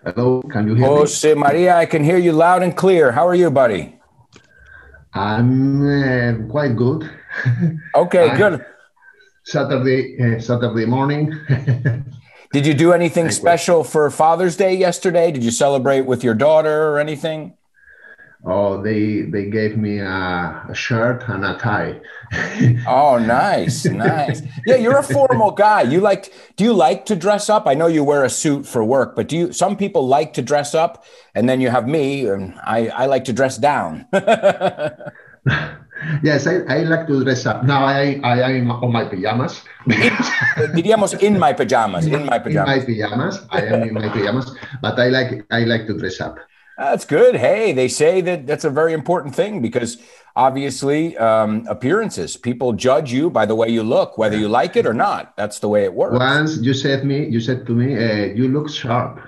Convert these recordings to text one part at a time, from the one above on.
Hello, can you hear me? Jose Maria, I can hear you loud and clear. How are you, buddy? I'm quite good. Okay, I good. Saturday morning. Did you do anything I quit. special for Father's Day yesterday? Did you celebrate with your daughter or anything? Oh, they gave me a shirt and a tie. Oh, nice, nice. Yeah, you're a formal guy. Do you like to dress up? I know you wear a suit for work, but some people like to dress up, and then you have me, and I like to dress down. Yes, I like to dress up. Now I am on my pajamas In, because diríamos in my pajamas, in my in my pajamas. pajamas. I am in my pajamas, but I like to dress up. That's good. Hey, they say that that's a very important thing because obviously, appearances, people judge you by the way you look, whether Yeah. you like it or not. That's the way it works. Once you said to me, you look sharp,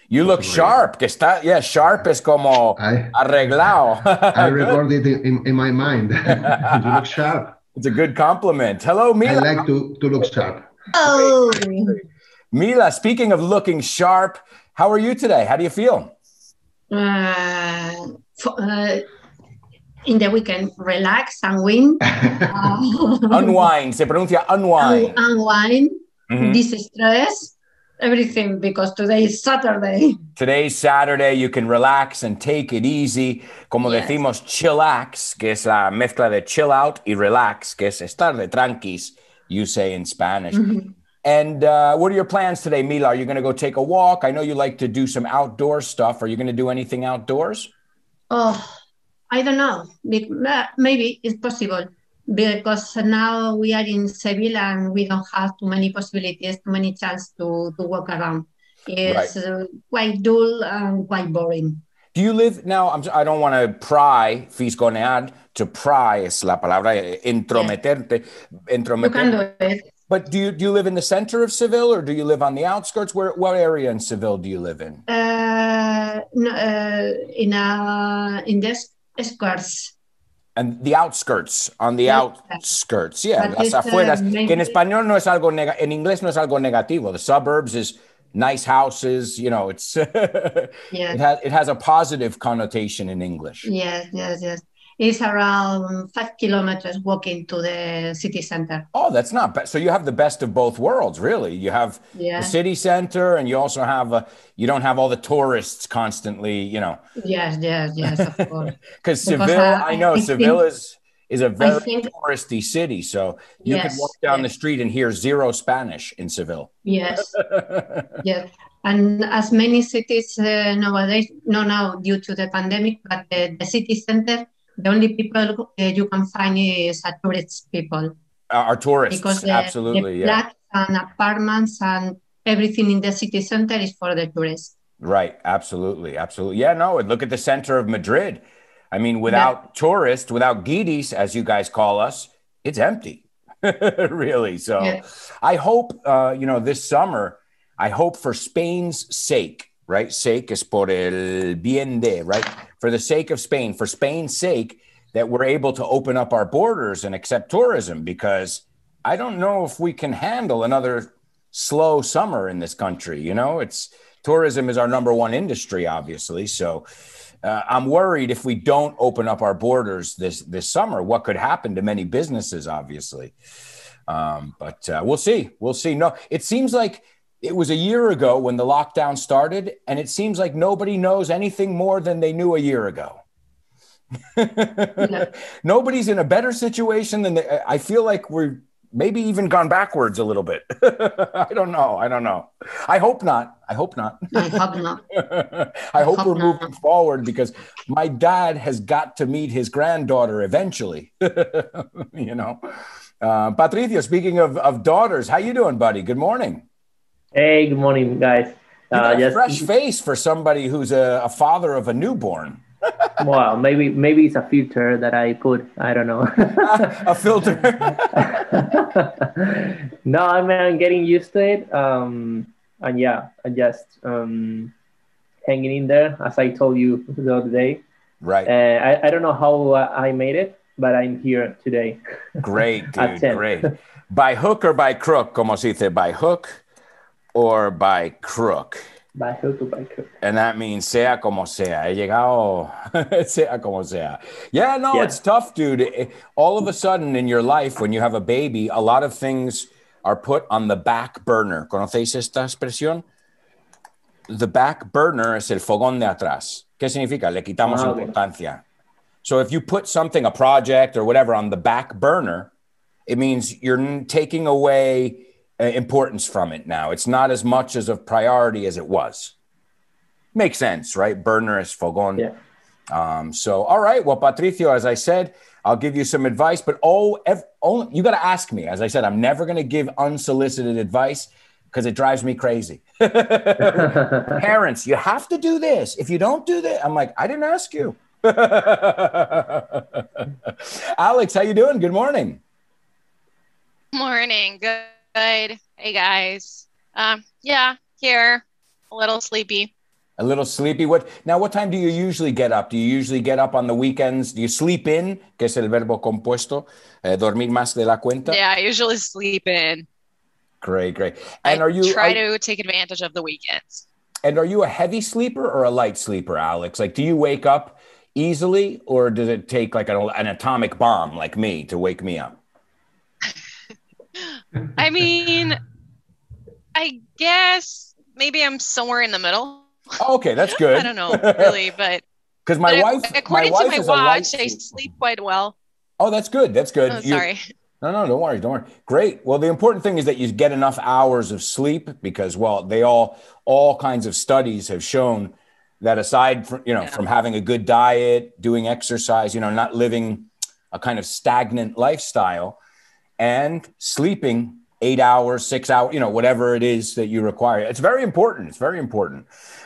You look Jose Maria. sharp. Que está, yeah, sharp es como I arreglado. I Good. record it in my mind. You look sharp. It's a good compliment. Hello, I Mila. like to look sharp. Great. Oh, Mila, speaking of looking sharp, how are you today? How do you feel? uh, f- uh, in the weekend, relax and win. Unwind. Se pronuncia unwind. Unwind, Mhm. distress, everything, because today is Saturday. Today's Saturday, you can relax and take it easy. Como Yes. decimos, chillax, que es la mezcla de chill out y relax, que es estar de tranquis, you say in Spanish. Mhm. And what are your plans today, Mila? Are you going to go take a walk? I know you like to do some outdoor stuff. Are you going to do anything outdoors? Oh, I don't know. Maybe it's possible because now we are in Seville and we don't have too many possibilities, too many chance to walk around. Right. It's quite dull and quite boring. Do you live now? I don't want to pry, fisgonear, to pry es la palabra, Yes, entrometerte, you can do entrometerte. it. But do you live in the center of Seville or do you live on the outskirts? What area in Seville do you live in? No, in this squares. And the outskirts, on the Yes, outskirts, yeah, but las it's afueras, que en maybe español no es algo en inglés no es algo negativo. The suburbs is nice houses, it's yes, it has a positive connotation in English. yes. It's around 5 kilometers walking to the city center. Oh, that's not bad. So you have the best of both worlds, really. You have the Yeah, city center, and you also have you don't have all the tourists constantly. yes, of course. Because Because Seville, I know Seville is a I very think, touristy city. So you could walk yes, down the street and hear zero Spanish in Seville. yes, yes. And as many cities nowadays, no, now due to the pandemic, but the city center, the only people you can find is tourist people. Our Because tourists, the absolutely, yeah. flats and apartments and everything in the city center is for the tourists. Right, absolutely, absolutely. Yeah, no, look at the center of Madrid. I mean, Yeah, without tourists, without guiris, as you guys call us, it's empty, really. So yeah, I hope, this summer, I hope for Spain's sake, right? Sake es por el bien de, right? For the sake of Spain, for Spain's sake, that we're able to open up our borders and accept tourism because I don't know if we can handle another slow summer in this country. It's tourism is our number one industry, obviously. So I'm worried if we don't open up our borders this summer, what could happen to many businesses, obviously. But we'll see. We'll see. No, it seems like it was a year ago when the lockdown started, and it seems like nobody knows anything more than they knew a year ago. yeah. Nobody's in a better situation than I feel like we're maybe even gone backwards a little bit. I don't know. I hope not. I hope not. I hope not. I I hope hope we're not. moving forward because my dad has got to meet his granddaughter eventually. you know. Patricio, speaking of daughters, how you doing, buddy? Good morning. Hey, good morning, guys. You got a Just fresh face for somebody who's a father of a newborn. Well, maybe it's a filter that I put. I don't know. A filter. No, I'm getting used to it. And yeah, I just hanging in there, as I told you the other day. Right. I don't know how I made it, but I'm here today. Great, At dude. 10. Great. By hook or by crook, como se dice, by hook or by crook? By hook or by crook. And that means sea como sea. He llegado sea como sea. Yeah, no, Yeah. it's tough, dude. All of a sudden in your life, when you have a baby, a lot of things are put on the back burner. ¿Conocéis esta expresión? The back burner es el fogón de atrás. ¿Qué significa? Le quitamos Okay. importancia. So if you put something, a project or whatever, on the back burner, it means you're taking away importance from it now. It's not as much as a priority as it was. Makes sense, right? Burner is fogón. Yeah. So, all right. Well, Patricio, as I said, I'll give you some advice, but you got to ask me. As I said, I'm never going to give unsolicited advice because it drives me crazy. Parents, you have to do this. If you don't do that, I'm like, I didn't ask you. Alex, how you doing? Good morning. Morning. Good. Hey, guys. Yeah, here. A little sleepy. A little sleepy. What time do you usually get up? Do you usually get up on the weekends? Do you sleep in? Que es el verbo compuesto. Dormir más de la cuenta. Yeah, I usually sleep in. Great. And I try to take advantage of the weekends. And are you a heavy sleeper or a light sleeper, Alex? Like, do you wake up easily, or does it take like an atomic bomb like me to wake me up? I mean, I guess maybe I'm somewhere in the middle. Okay, that's good. I don't know, really, but because my wife, according to my watch, I sleep quite well. Oh, that's good. That's good. Oh, sorry. No, don't worry. Great. Well, the important thing is that you get enough hours of sleep because, well, all kinds of studies have shown that aside from, from having a good diet, doing exercise, not living a kind of stagnant lifestyle and sleeping 8 hours, 6 hours, whatever it is that you require. It's very important.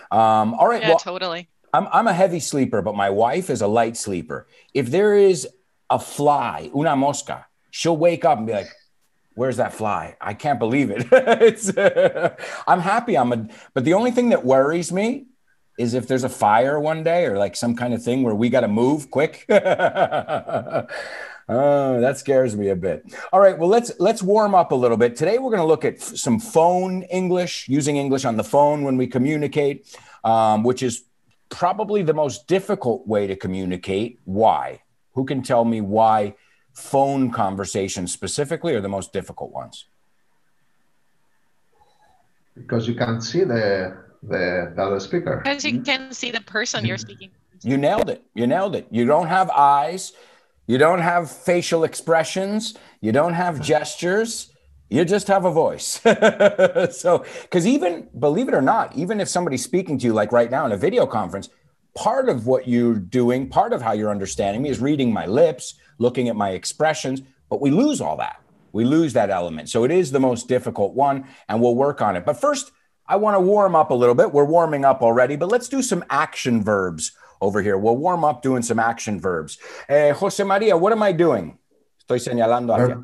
All right. Yeah, well, totally. I'm a heavy sleeper, but my wife is a light sleeper. If there is a fly, una mosca, she'll wake up and be like, where's that fly? I can't believe it. I'm happy. But the only thing that worries me is if there's a fire one day or like some kind of thing where we got to move quick. Oh, that scares me a bit. All right. Well, let's warm up a little bit. Today, we're going to look at some phone English, using English on the phone when we communicate, which is probably the most difficult way to communicate. Why? Who can tell me why phone conversations specifically are the most difficult ones? Because you can't see the other speaker. Because you can see the person you're speaking to. You nailed it. You don't have eyes. You don't have facial expressions. You don't have gestures. You just have a voice. So, because even, believe it or not, even if somebody's speaking to you like right now in a video conference, part of what you're doing, part of how you're understanding me is reading my lips, looking at my expressions, but we lose all that. We lose that element. So it is the most difficult one, and we'll work on it. But first, I want to warm up a little bit. We're warming up already, but let's do some action verbs over here. We'll warm up doing some action verbs. Jose Maria, what am I doing? Estoy señalando hacia.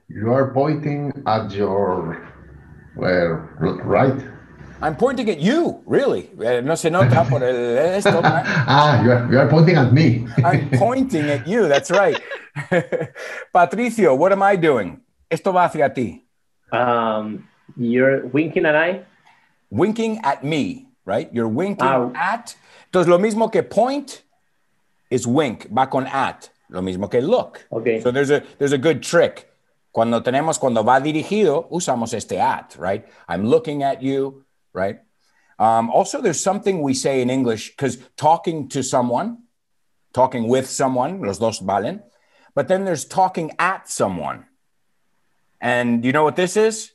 You are pointing at your right. I'm pointing at you, really. No se nota por el esto. You are pointing at me. I'm pointing at you. That's right. Patricio, what am I doing? Esto va hacia ti. You're winking an eye. Winking at me, right? You're winking at. Entonces, lo mismo que point is wink, va con at. Lo mismo que look. Okay. So there's a good trick. Cuando va dirigido, usamos este at, right? I'm looking at you, right? Also, there's something we say in English, because talking with someone, los dos valen, but then there's talking at someone. And you know what this is?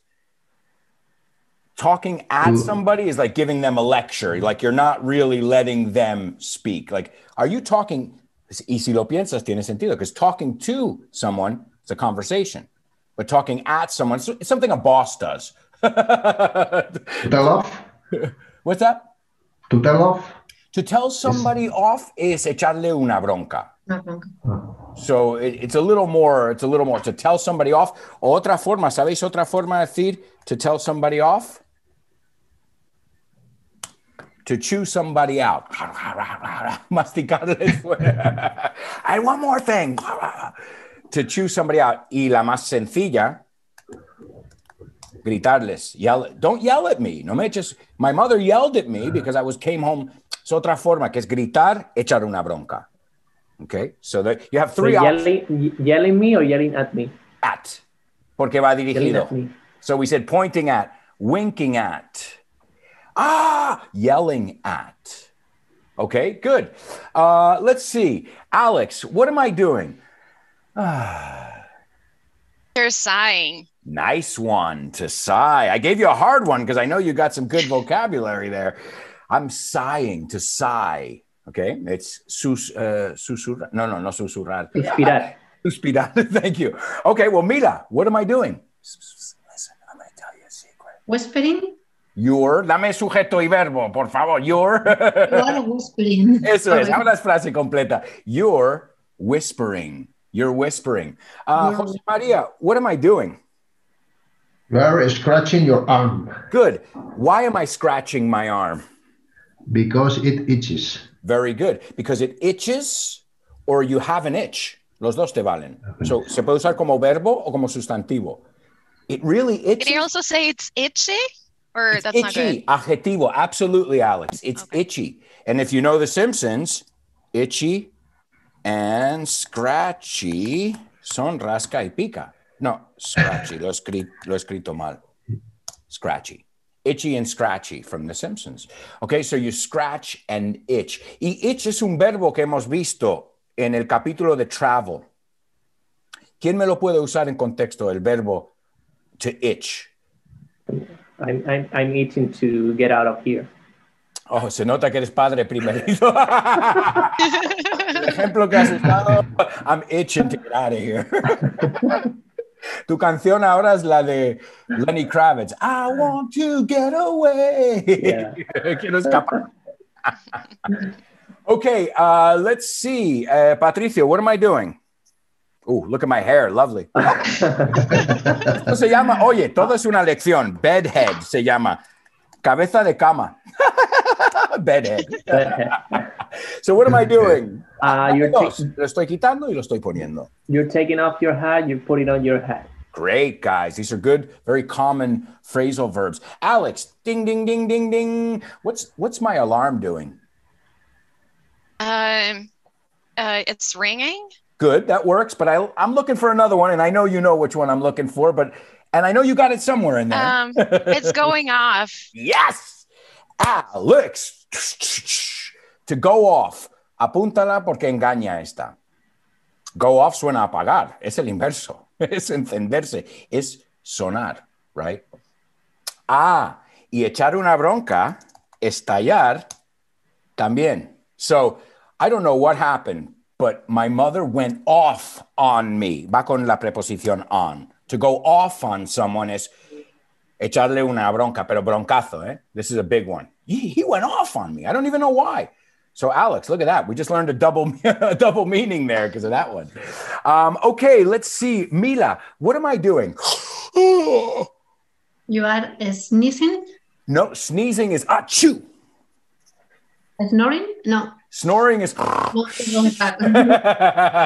Talking at somebody is like giving them a lecture. Like you're not really letting them speak. Like, are you talking? Y si lo piensas, tiene sentido. Because talking to someone, it's a conversation. But talking at someone, it's something a boss does. Tell off? What's that? To tell off? To tell somebody off is echarle una bronca. So it's a little more. To tell somebody off. Otra forma, ¿sabéis otra forma de decir to tell somebody off? To chew somebody out. Masticarles fuera. And one more thing. To chew somebody out. Y la más sencilla Gritarles. Don't yell at me. No me eches. My mother yelled at me because I came home. Es otra forma que es gritar, echar una bronca. Okay, so you have three options. Yelling me or yelling at me? At. Porque va dirigido. So we said pointing at, winking at. Yelling at. Okay, good. Let's see. Alex, what am I doing? You're sighing. Nice one, to sigh. I gave you a hard one because I know you got some good vocabulary there. I'm sighing, to sigh. Okay, it's susurrar. No, susurrar. Suspirar. Suspirar, thank you. Okay, well, Mira, what am I doing? Listen, I'm going to tell you a secret. Whispering? Dame sujeto y verbo, por favor. You are whispering. Eso es, hablas frase completa. You're whispering. You're whispering. Jose Maria, what am I doing? You are scratching your arm. Good. Why am I scratching my arm? Because it itches. Very good. Because it itches or you have an itch. Los dos te valen. So, se puede usar como verbo o como sustantivo. It really itches. Can you also say it's itchy? Or it's that's itchy. Not good? Adjetivo. Absolutely, Alex. It's itchy. And if you know The Simpsons, itchy and scratchy son rasca y pica. No, scratchy. Lo he escrito mal. Scratchy. Itchy and scratchy from The Simpsons. Okay, so you scratch and itch. Y itch es un verbo que hemos visto en el capítulo de travel. ¿Quién me lo puede usar en contexto, el verbo to itch? I'm itching to get out of here. Oh, se nota que eres padre primerito. El ejemplo que has usado, I'm itching to get out of here. Tu canción ahora es la de Lenny Kravitz. I want to get away. Yeah. Quiero escapar. Okay, let's see. Patricio, what am I doing? Ooh, look at my hair. Lovely. Esto se llama, oye, todo es una lección. Bedhead se llama. Cabeza de cama. Bedhead. So what am I doing? Lo estoy quitando y lo estoy poniendo. You're taking off your hat, you put it on your hat. Great, guys. These are good, very common phrasal verbs. Alex, ding, ding, ding, ding, ding. What's my alarm doing? It's ringing. Good, that works. But I'm looking for another one, and I know you know which one I'm looking for. And I know you got it somewhere in there. It's going off. Yes, Alex. To go off. Apúntala porque engaña esta. Go off suena apagar. Es el inverso. Es encenderse. Es sonar, right? Y echar una bronca, estallar, también. So, I don't know what happened, but my mother went off on me. Va con la preposición on. To go off on someone is echarle una bronca, pero broncazo, eh? This is a big one. He went off on me. I don't even know why. So, Alex, look at that. We just learned a double meaning there because of that one. Okay, let's see. Mila, what am I doing? You are sneezing? No, sneezing is achoo. Snoring? No. Snoring is... No,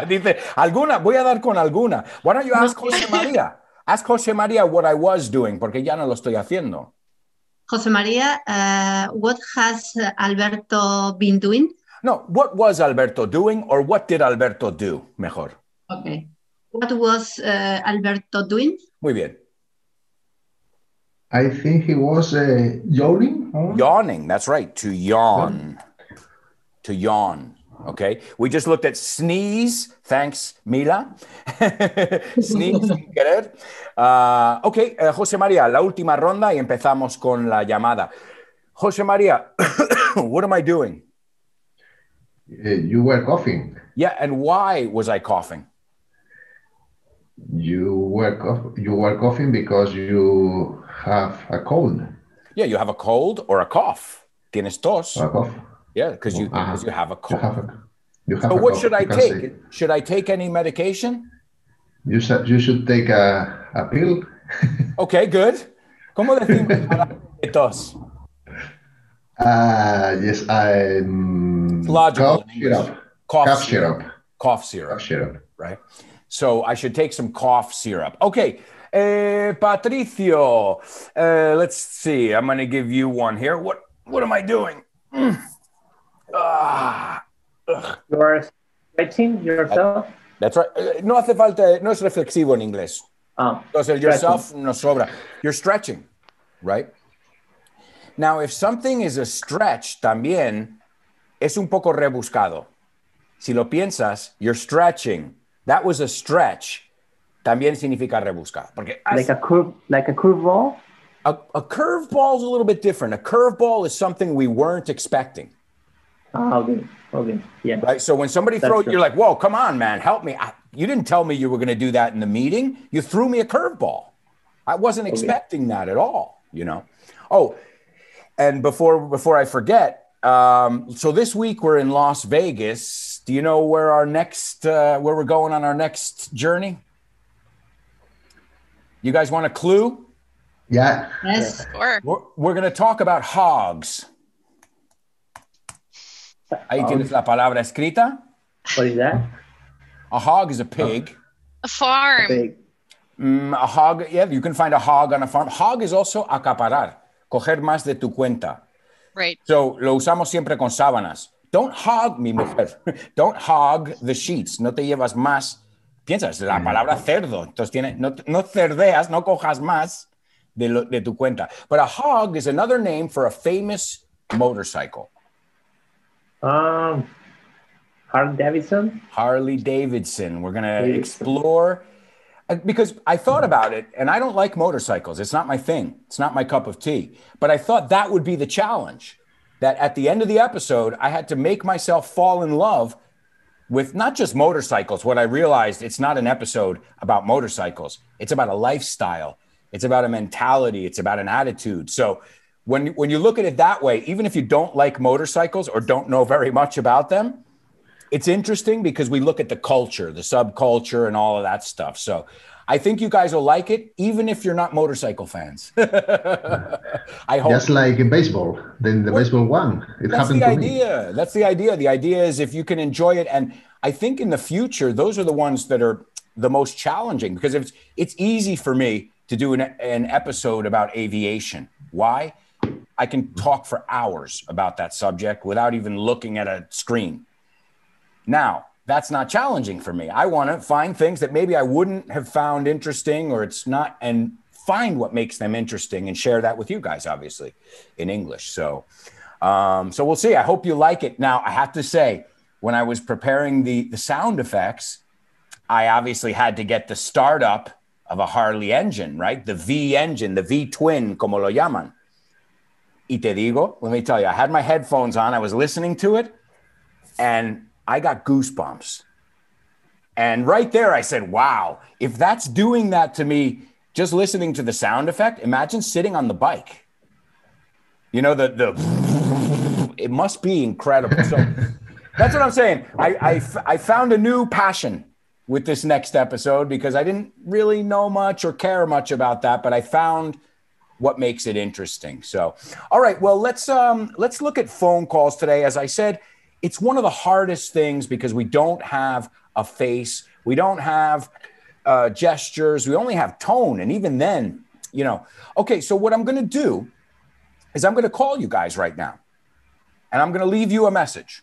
Dice, alguna, voy a dar con alguna. Why don't you ask Jose Maria? Ask Jose Maria what I was doing, porque ya no lo estoy haciendo. Jose Maria, what has Alberto been doing? No, what was Alberto doing or what did Alberto do? Mejor. Okay. What was Alberto doing? Muy bien. I think he was yawning. Yawning, that's right. To yawn. To yawn. Okay. We just looked at sneeze. Thanks, Mila. Sneeze sin querer. Okay, Jose María, la última ronda y empezamos con la llamada. Jose María, what am I doing? You were coughing. Yeah, and why was I coughing? You were coughing because you have a cold. Yeah, you have a cold or a cough. Tienes tos. A cough. Yeah, because you have a cold. So what should I take? Should I take any medication? You should take a pill. Okay, good. ¿Cómo decimos para tos? Yes, logical. Cough syrup. Cough syrup. Right. So I should take some cough syrup. Okay. Patricio, let's see. I'm going to give you one here. What am I doing? You are stretching yourself? That's right. No hace falta, no es reflexivo en inglés. Entonces el yourself no sobra. You're stretching, right? Now, if something is a stretch, también es un poco rebuscado. Si lo piensas, you're stretching. That was a stretch. También significa rebuscado. Porque like a curveball? A curveball is a little bit different. A curveball is something we weren't expecting. Okay. Yeah. Right. So when somebody throws, you're like, whoa, come on, man, help me. You didn't tell me you were going to do that in the meeting. You threw me a curveball. I wasn't expecting that at all, Oh, and before I forget, so this week we're in Las Vegas. Do you know where where we're going on our next journey? You guys want a clue? Yeah. Yes. Sure. We're going to talk about hogs. Ahí tienes la palabra escrita. What is that? A hog is a pig. A farm. Big. A hog, yeah, you can find a hog on a farm. Hog is also acaparar, coger más de tu cuenta. Right. So lo usamos siempre con sábanas. Don't hog, mi mujer. Don't hog the sheets. No te llevas más. Piensas, la palabra cerdo. Entonces no cerdeas, no cojas más de tu cuenta. But a hog is another name for a famous motorcycle. Harley Davidson. We're going to explore, because I thought about it, and I don't like motorcycles. It's not my thing. It's not my cup of tea. But I thought that would be the challenge, that at the end of the episode, I had to make myself fall in love with not just motorcycles. What I realized, it's not an episode about motorcycles. It's about a lifestyle. It's about a mentality. It's about an attitude. So when you look at it that way, even if you don't like motorcycles or don't know very much about them, it's interesting because we look at the culture, the subculture, and all of that stuff. So I think you guys will like it, even if you're not motorcycle fans. I hope. Just like in baseball, then the baseball won. That's the idea. That's the idea. The idea is if you can enjoy it. And I think in the future, those are the ones that are the most challenging, because it's easy for me to do an episode about aviation. Why? I can talk for hours about that subject without even looking at a screen. Now, that's not challenging for me. I want to find things that maybe I wouldn't have found interesting, or it's not, and find what makes them interesting and share that with you guys, obviously, in English. So we'll see. I hope you like it. Now, I have to say, when I was preparing the sound effects, I obviously had to get the startup of a Harley engine, right? The V engine, the V twin, como lo llaman. Y te digo, let me tell you, I had my headphones on, I was listening to it, and I got goosebumps. And right there, I said, wow, if that's doing that to me, just listening to the sound effect, imagine sitting on the bike. You know, it must be incredible. So that's what I'm saying. I found a new passion with this next episode, because I didn't really know much or care much about that, but I found what makes it interesting. So, all right, well, let's look at phone calls today. As I said, it's one of the hardest things because we don't have a face. We don't have gestures. We only have tone. And even then, okay, so what I'm going to do is I'm going to call you guys right now, and I'm going to leave you a message.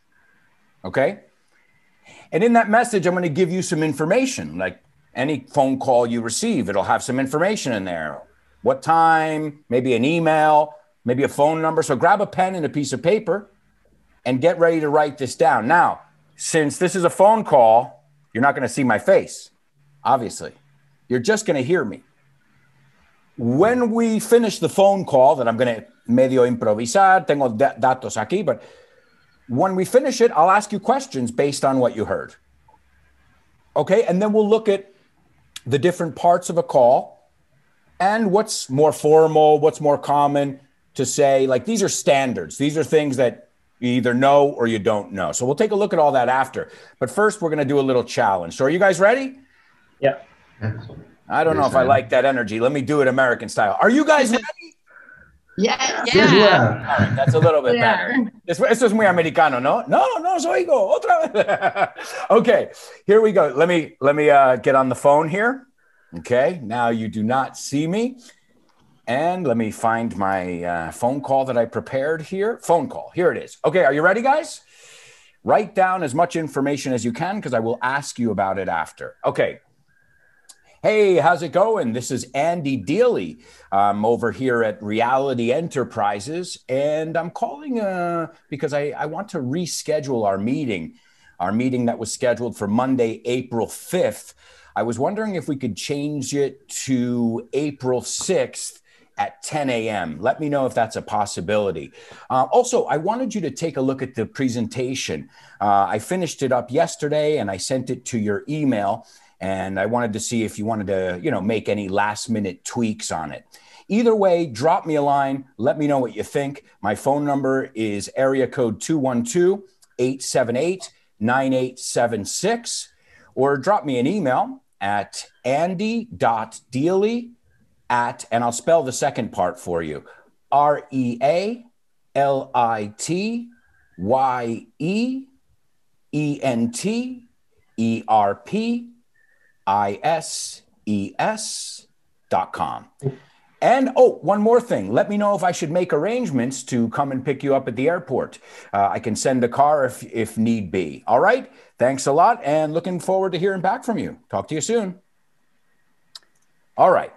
Okay. And in that message, I'm going to give you some information, like any phone call you receive, it'll have some information in there. What time, maybe an email, maybe a phone number. So grab a pen and a piece of paper and get ready to write this down. Now, since this is a phone call, you're not going to see my face, obviously. You're just going to hear me. When we finish the phone call, that I'm going to medio improvisar, tengo datos aquí, but when we finish it, I'll ask you questions based on what you heard. Okay, and then we'll look at the different parts of a call and what's more formal, what's more common to say. Like, these are standards. These are things that you either know or you don't know. So we'll take a look at all that after. But first, we're going to do a little challenge. So are you guys ready? Yeah. I don't know if I like that energy. Let me do it American style. Are you guys ready? Yeah. Yes, we are. All right, that's a little bit better. Esto es muy americano, ¿no? No, soy otra vez. Okay, here we go. Let me get on the phone here. Okay, now you do not see me. And let me find my phone call that I prepared here. Phone call, here it is. Okay, are you ready, guys? Write down as much information as you can because I will ask you about it after. Okay. Hey, how's it going? This is Andy Dealey. I'm over here at Reality Enterprises, and I'm calling because I want to reschedule our meeting that was scheduled for Monday, April 5th. I was wondering if we could change it to April 6th at 10 a.m. Let me know if that's a possibility. Also, I wanted you to take a look at the presentation. I finished it up yesterday and I sent it to your email, and I wanted to see if you wanted to, make any last minute tweaks on it. Either way, drop me a line. Let me know what you think. My phone number is area code 212-878-9876, or drop me an email at andy.dealey@, and I'll spell the second part for you, REALITYenterprises.com. And one more thing. Let me know if I should make arrangements to come and pick you up at the airport. I can send a car if need be. All right. Thanks a lot, and looking forward to hearing back from you. Talk to you soon. All right.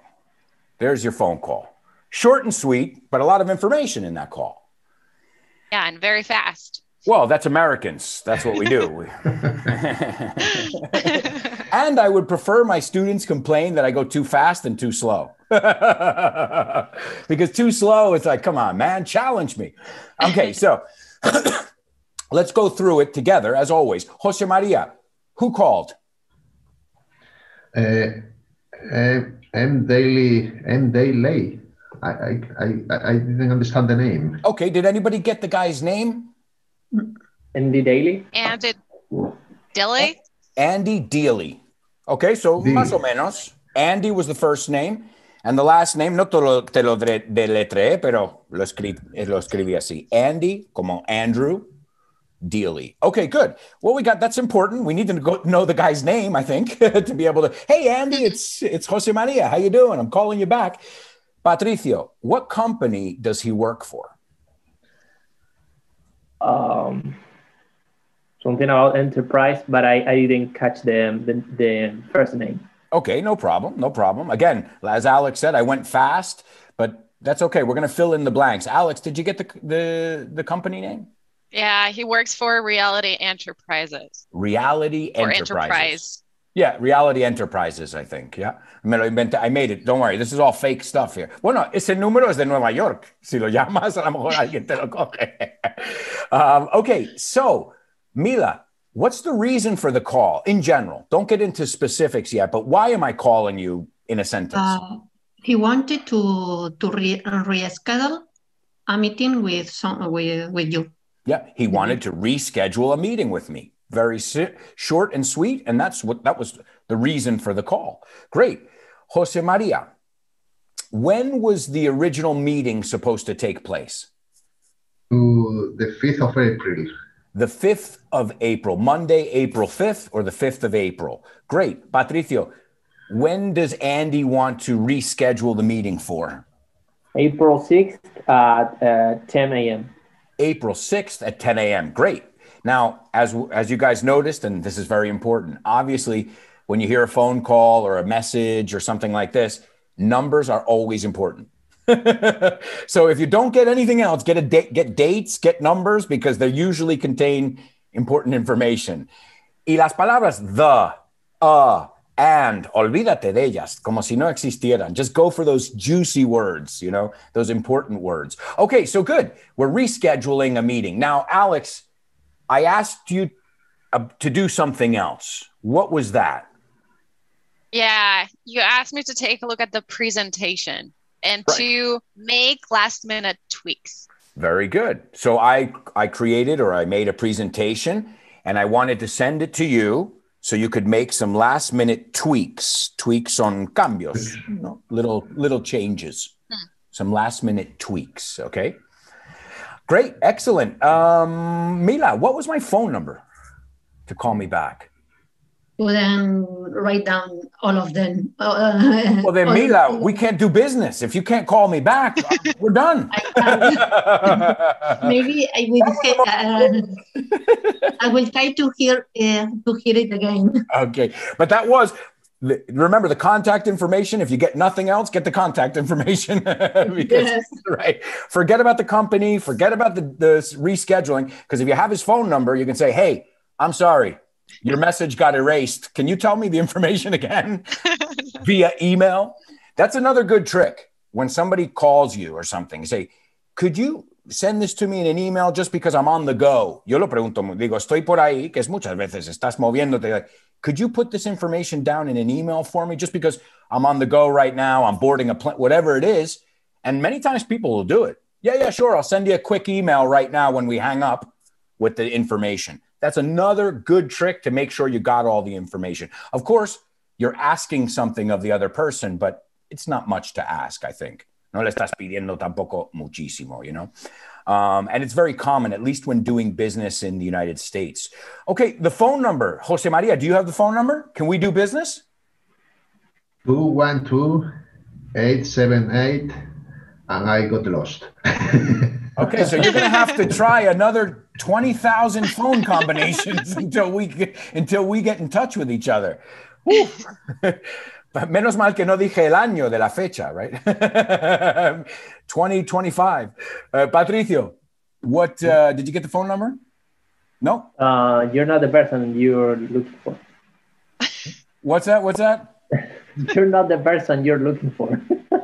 There's your phone call. Short and sweet, but a lot of information in that call. Yeah, and very fast. Well, that's Americans. That's what we do. And I would prefer my students complain that I go too fast and too slow. Because too slow, it's like, come on, man, challenge me. Okay, so let's go through it together, as always. Jose Maria, who called? M. Daly. I didn't understand the name. Okay, did anybody get the guy's name? Andy Daly. Andy Dilly. Andy Dealey. Okay, so más o menos. Andy was the first name, and the last name, no te lo deletreé, pero lo escribí así. Andy, como Andrew Dealey. Okay, good. Well, that's important. We need to know the guy's name, I think, to be able to, hey, Andy, it's Jose Maria. How you doing? I'm calling you back. Patricio, what company does he work for? Something about enterprise, but I didn't catch the first name. Okay, no problem. Again, as Alex said, I went fast, but that's okay. We're going to fill in the blanks. Alex, did you get the company name? Yeah, he works for Reality Enterprises. Reality Enterprises. Enterprise. Yeah, Reality Enterprises, I think. Yeah. I made it. Don't worry. This is all fake stuff here. Bueno, ese número es de Nueva York. Si lo llamas, a lo mejor alguien te lo coge. Okay, so Mila, what's the reason for the call in general? Don't get into specifics yet, but why am I calling you in a sentence? He wanted to reschedule a meeting with you. Yeah, he wanted to reschedule a meeting with me. Very short and sweet, and that was the reason for the call. Great. Jose Maria, when was the original meeting supposed to take place? The 5th of April. The 5th of April, Monday, April 5th, or the 5th of April. Great. Patricio, when does Andy want to reschedule the meeting for? April 6th at 10 a.m. April 6th at 10 a.m. Great. Now, as you guys noticed, and this is very important, obviously, when you hear a phone call or a message or something like this, numbers are always important. So if you don't get anything else, get dates, get numbers, because they usually contain important information. Y las palabras the, and, olvídate de ellas, como si no existieran. Just go for those juicy words, those important words. Okay, so good. We're rescheduling a meeting. Now, Alex, I asked you to do something else. What was that? Yeah, you asked me to take a look at the presentation and to make last minute tweaks. Very good. So I made a presentation, and I wanted to send it to you so you could make some last minute tweaks on cambios, little changes, some last minute tweaks. Okay. Great. Excellent. Mila, what was my phone number to call me back? couldn't write down all of them. Well, then, Mila, we can't do business. If you can't call me back, we're done. Maybe I will try to hear it again. Okay, but that was. Remember the contact information. If you get nothing else, get the contact information. Because, yes. Right. Forget about the company. Forget about the rescheduling. Because if you have his phone number, you can say, "Hey, I'm sorry, your message got erased. Can you tell me the information again via email?" That's another good trick. When somebody calls you or something, say, "Could you send this to me in an email just because I'm on the go?" Yo lo pregunto, digo, estoy por ahí, que es muchas veces, estás moviéndote. Like, could you put this information down in an email for me just because I'm on the go right now, I'm boarding a plane, whatever it is. And many times people will do it. Yeah, sure. I'll send you a quick email right now when we hang up with the information. That's another good trick to make sure you got all the information. Of course, you're asking something of the other person, but it's not much to ask, I think. No le estás pidiendo tampoco muchísimo, you know? And it's very common, at least when doing business in the United States. Okay, the phone number. Jose Maria, do you have the phone number? Can we do business? 212-878, and I got lost. Okay, so you're going to have to try another 20,000 phone combinations until we get in touch with each other. Menos mal que no dije el año de la fecha, right? 2025. Patricio, what did you get the phone number? No? You're not the person you're looking for. What's that? You're not the person you're looking for.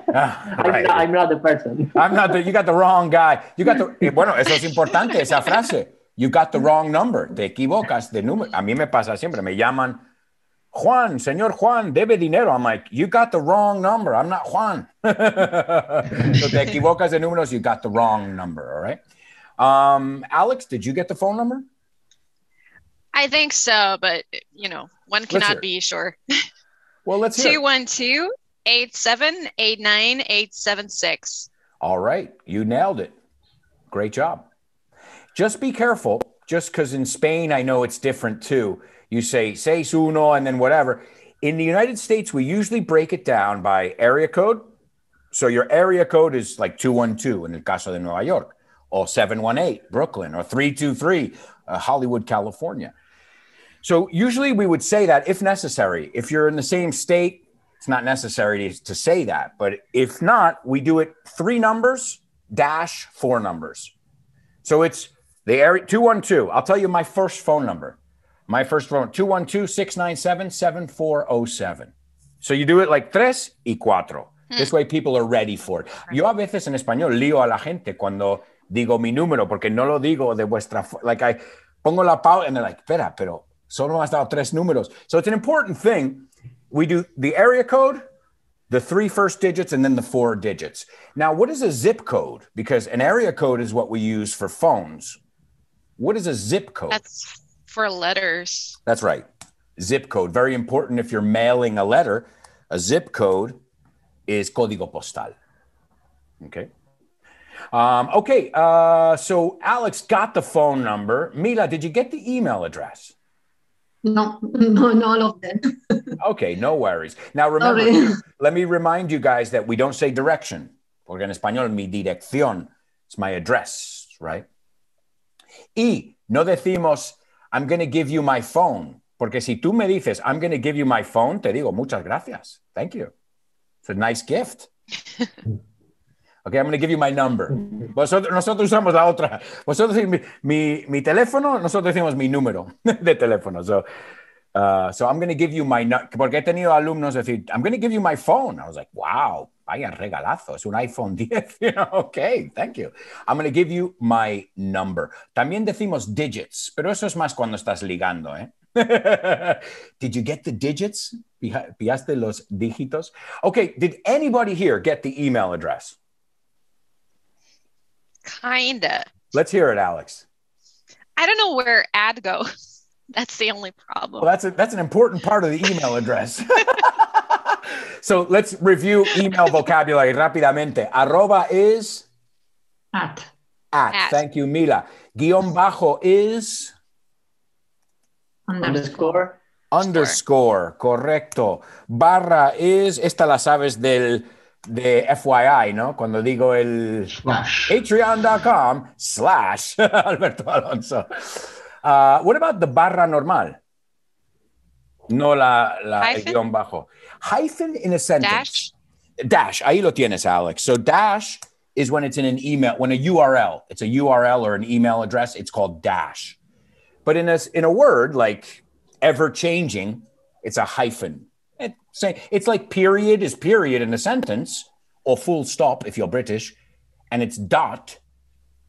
Right. I'm not the person. You got the wrong guy. Bueno, eso es importante, esa frase. You got the wrong number. Te equivocas de número. A mí me pasa siempre. Me llaman, Juan, señor Juan, debe dinero. I'm like, you got the wrong number. I'm not Juan. So te equivocas de números. You got the wrong number. All right. Alex, did you get the phone number? I think so, but one cannot be sure. Well, let's hear 212-878-9876. All right. You nailed it. Great job. Just be careful. Just because in Spain, I know it's different too. You say 61 and then whatever. In the United States, we usually break it down by area code. So your area code is like 212 in el caso de Nueva York, or 718 Brooklyn, or 323 Hollywood, California. So usually we would say that if necessary. If you're in the same state, it's not necessary to say that. But if not, we do it 3 numbers dash 4 numbers. So it's the area 212. I'll tell you my first phone number. My first phone, 212-697-7407. So you do it like 3 y 4. This way people are ready for it. Yo a veces en español lío a la gente cuando digo mi número, porque no lo digo de vuestra... Like I pongo la pausa and they're like, espera, pero solo has dado 3 números. So it's an important thing. We do the area code, the 3 first digits, and then the 4 digits. Now, what is a zip code? Because an area code is what we use for phones. What is a zip code? That's for letters. That's right. Zip code. Very important if you're mailing a letter. A zip code is código postal. Okay. So Alex got the phone number. Mila, did you get the email address? No, not all of them. Okay, no worries. Now remember, let me remind you guys that we don't say direction. Porque en español, mi dirección. It's my address, right? Y no decimos, I'm going to give you my phone. Porque si tú me dices, I'm going to give you my phone, te digo, muchas gracias. Thank you. It's a nice gift. Okay, I'm going to give you my number. Nosotros usamos la otra. Vosotros decís mi teléfono, nosotros decimos mi número de teléfono. So I'm going to give you my... Porque he tenido alumnos decir, I'm going to give you my phone. I was like, wow, vaya regalazo. Es un iPhone 10. Okay, thank you. I'm going to give you my number. También decimos digits, pero eso es más cuando estás ligando, ¿eh? Did you get the digits? ¿Pillaste los dígitos? Okay, did anybody here get the email address? Kinda. Let's hear it, Alex. I don't know where ad goes. That's the only problem. Well, that's an important part of the email address. So let's review email vocabulary rápidamente. Arroba is? At. Thank you, Mila. Guión bajo is? Underscore. Underscore, correcto. Barra es, esta la sabes de FYI, ¿no? Cuando digo el patreon.com/Alberto Alonso. What about the barra normal? No el guión bajo. Hyphen in a sentence. Dash. Ahí lo tienes, Alex. So dash is when it's in an email, when a URL, it's a URL or an email address, it's called dash. But in a word like ever changing, it's a hyphen. It's like period is period in a sentence, or full stop if you're British, and it's dot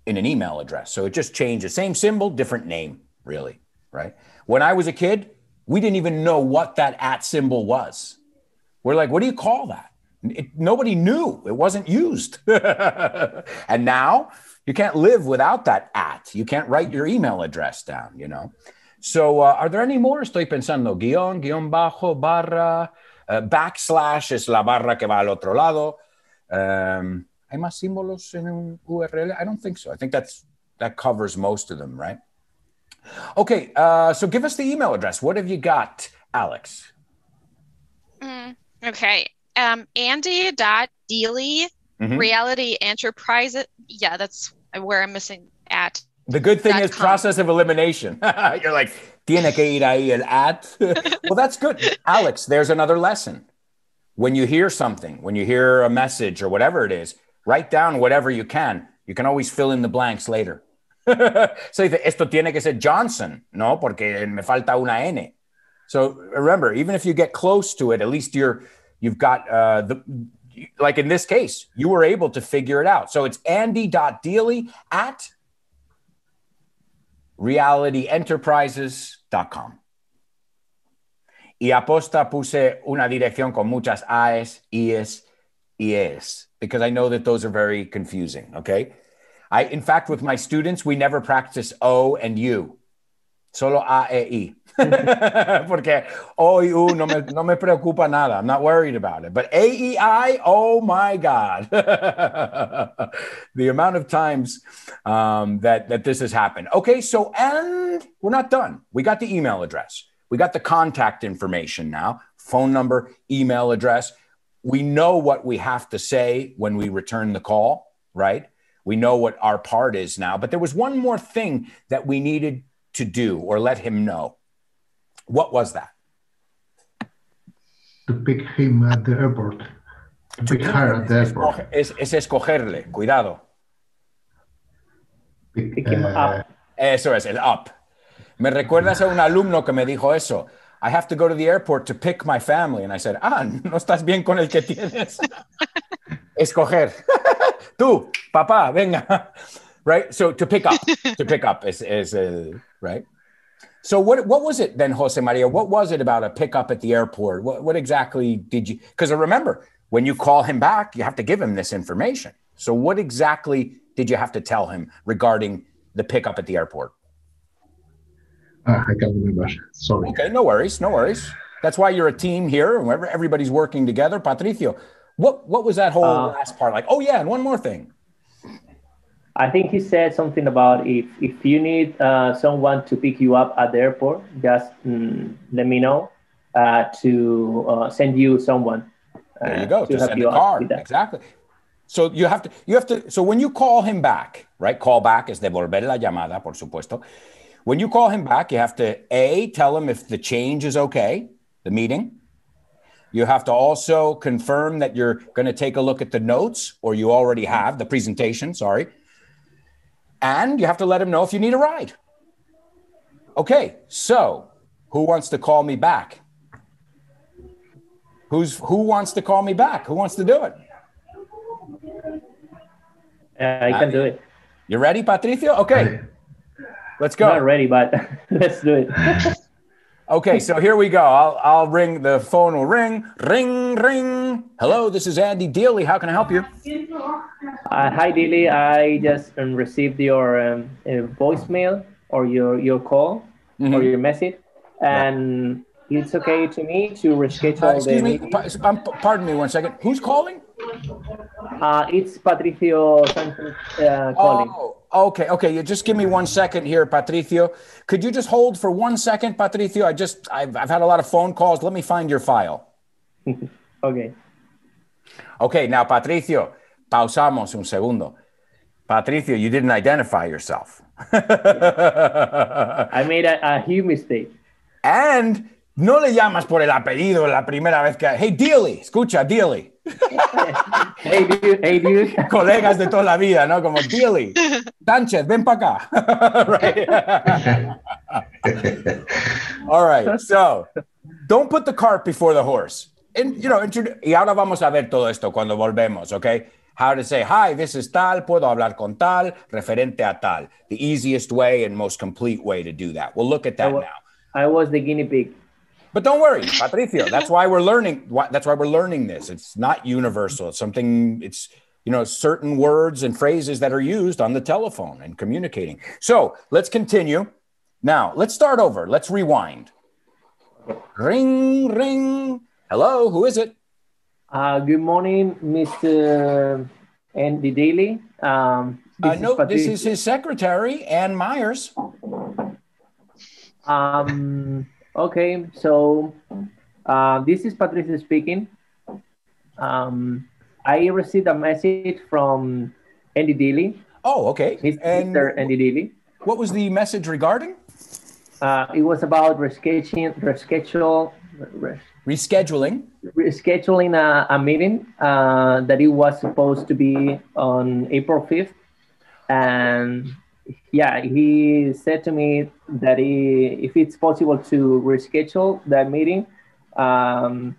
in an email address. So it just changes. Same symbol, different name, really, right? When I was a kid, we didn't even know what that @ symbol was. We're like, what do you call that? Nobody knew. It wasn't used. And now you can't live without that @ You can't write your email address down, you know? So are there any more? Estoy pensando, guión bajo, barra, backslash es la barra que va al otro lado. ¿Hay más símbolos en un URL? I don't think so. I think that covers most of them, right? Okay, so give us the email address. What have you got, Alex? Okay. Andy.Deely, Reality Enterprise. Yeah, that's where I'm missing @ The good thing is process of elimination. You're like, tiene que ir ahí el @ Well, that's good. Alex, there's another lesson. When you hear something, when you hear a message or whatever it is, write down whatever you can. You can always fill in the blanks later. So dice, esto tiene que ser Johnson, no, porque me falta una N. So remember, even if you get close to it, at least you've got like in this case, you were able to figure it out. So it's Andy.Deely @ realityenterprises.com. Y aposta puse una dirección con muchas A's, E's, y E's, because I know that those are very confusing, okay? In fact, with my students, we never practice O and U. Solo A, E, I. Porque O y U no me preocupa nada. I'm not worried about it. But A, E, I, oh my God. The amount of times that this has happened. Okay, so, and we're not done. We got the email address. We got the contact information now. Phone number, email address. We know what we have to say when we return the call, right? We know what our part is now. But there was one more thing that we needed to do or let him know. What was that? To pick him at the airport. To pick her at the airport. Es escogerle, cuidado. Pick him up. Eso es, el up. Me recuerdas a un alumno que me dijo eso. I have to go to the airport to pick my family. And I said, no estás bien con el que tienes. Escoger. Tú, papá, venga. Right? So to pick up is right? So what was it then, Jose Maria? What was it about a pickup at the airport? What exactly did you, because remember, when you call him back, you have to give him this information. So what exactly did you have to tell him regarding the pickup at the airport? I can't remember. Sorry. Okay, no worries. That's why you're a team here. Everybody's working together. Patricio, what was that whole last part like? Oh yeah, and one more thing. I think he said something about if you need someone to pick you up at the airport, just let me know to send you someone. There you go. To send a car. Exactly. So you have to. So when you call him back, right? Call back is devolver la llamada, por supuesto. When you call him back, you have to tell him if the change is okay, the meeting. You have to also confirm that you're going to take a look at the notes, or you already have the presentation. Sorry. And you have to let him know if you need a ride. Okay, so who wants to call me back? Who wants to call me back? Who wants to do it? I can do it. You ready, Patricio? Okay, let's go. I'm not ready, but let's do it. Okay, so here we go. I'll ring. The phone will ring. Ring, ring. Hello, this is Andy Deely. How can I help you? Hi, Deely. I just received your voicemail or your call or your message, and it's okay to me to reschedule. Excuse me. Pardon me 1 second. Who's calling? It's Patricio Sanchez calling. Okay. You just give me 1 second here, Patricio. Could you just hold for 1 second, Patricio? I've had a lot of phone calls. Let me find your file. Okay. Okay, now, Patricio, pausamos un segundo. Patricio, you didn't identify yourself. I made a huge mistake. And no le llamas por el apellido la primera vez que... Hey, Dealey, escucha, Dealey. Hey, dude. Colegas de toda la vida, ¿no? Como Dealey. Sánchez, ven para acá. All right, so don't put the cart before the horse. And, y ahora vamos a ver todo esto cuando volvemos, okay? How to say, hi, this is tal, puedo hablar con tal, referente a tal. The easiest way and most complete way to do that. We'll look at that now. I was the guinea pig. But don't worry, Patricio, that's why we're learning. That's why we're learning this. It's not universal. It's something, certain words and phrases that are used on the telephone and communicating. So let's continue. Now, let's start over. Let's rewind. Ring, ring. Hello, who is it? Good morning, Mr. Andy Daly. This is his secretary, Ann Myers. Okay, so this is Patricia speaking. I received a message from Andy Daly. Oh, okay. Mr. Andy Daly. What was the message regarding? It was about rescheduling a meeting that it was supposed to be on April 5th. And yeah, he said to me that if it's possible to reschedule that meeting.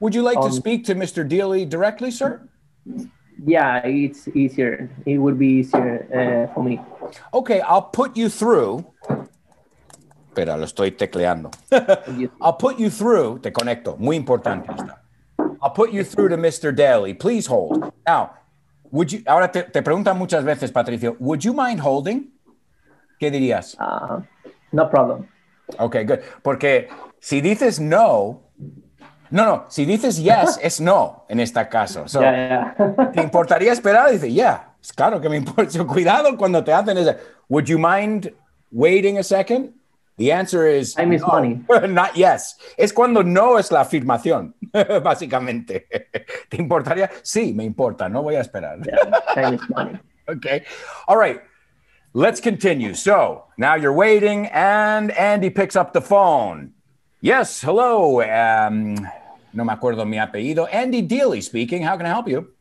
Would you like to speak to Mr. Dealey directly, sir? Yeah, it's easier. It would be easier for me. Okay, I'll put you through. Espera, lo estoy tecleando. I'll put you through. Te conecto. Muy importante está. I'll put you through to Mr. Daly. Please hold. Now, ahora te preguntan muchas veces, Patricio, would you mind holding? ¿Qué dirías? No problem. Okay, good. Porque si dices si dices yes, es no en este caso. So, ¿te importaría esperar? Dice, yeah, es claro que me importa. So, cuidado cuando te hacen ese. Would you mind waiting a second? The answer is I miss money. Not yes. Es cuando no es la afirmación, básicamente. ¿Te importaría? Sí, me importa. No voy a esperar. Yeah, I miss money. Okay. All right. Let's continue. So now you're waiting, and Andy picks up the phone. Yes, hello. No me acuerdo mi apellido. Andy Dealey speaking. How can I help you?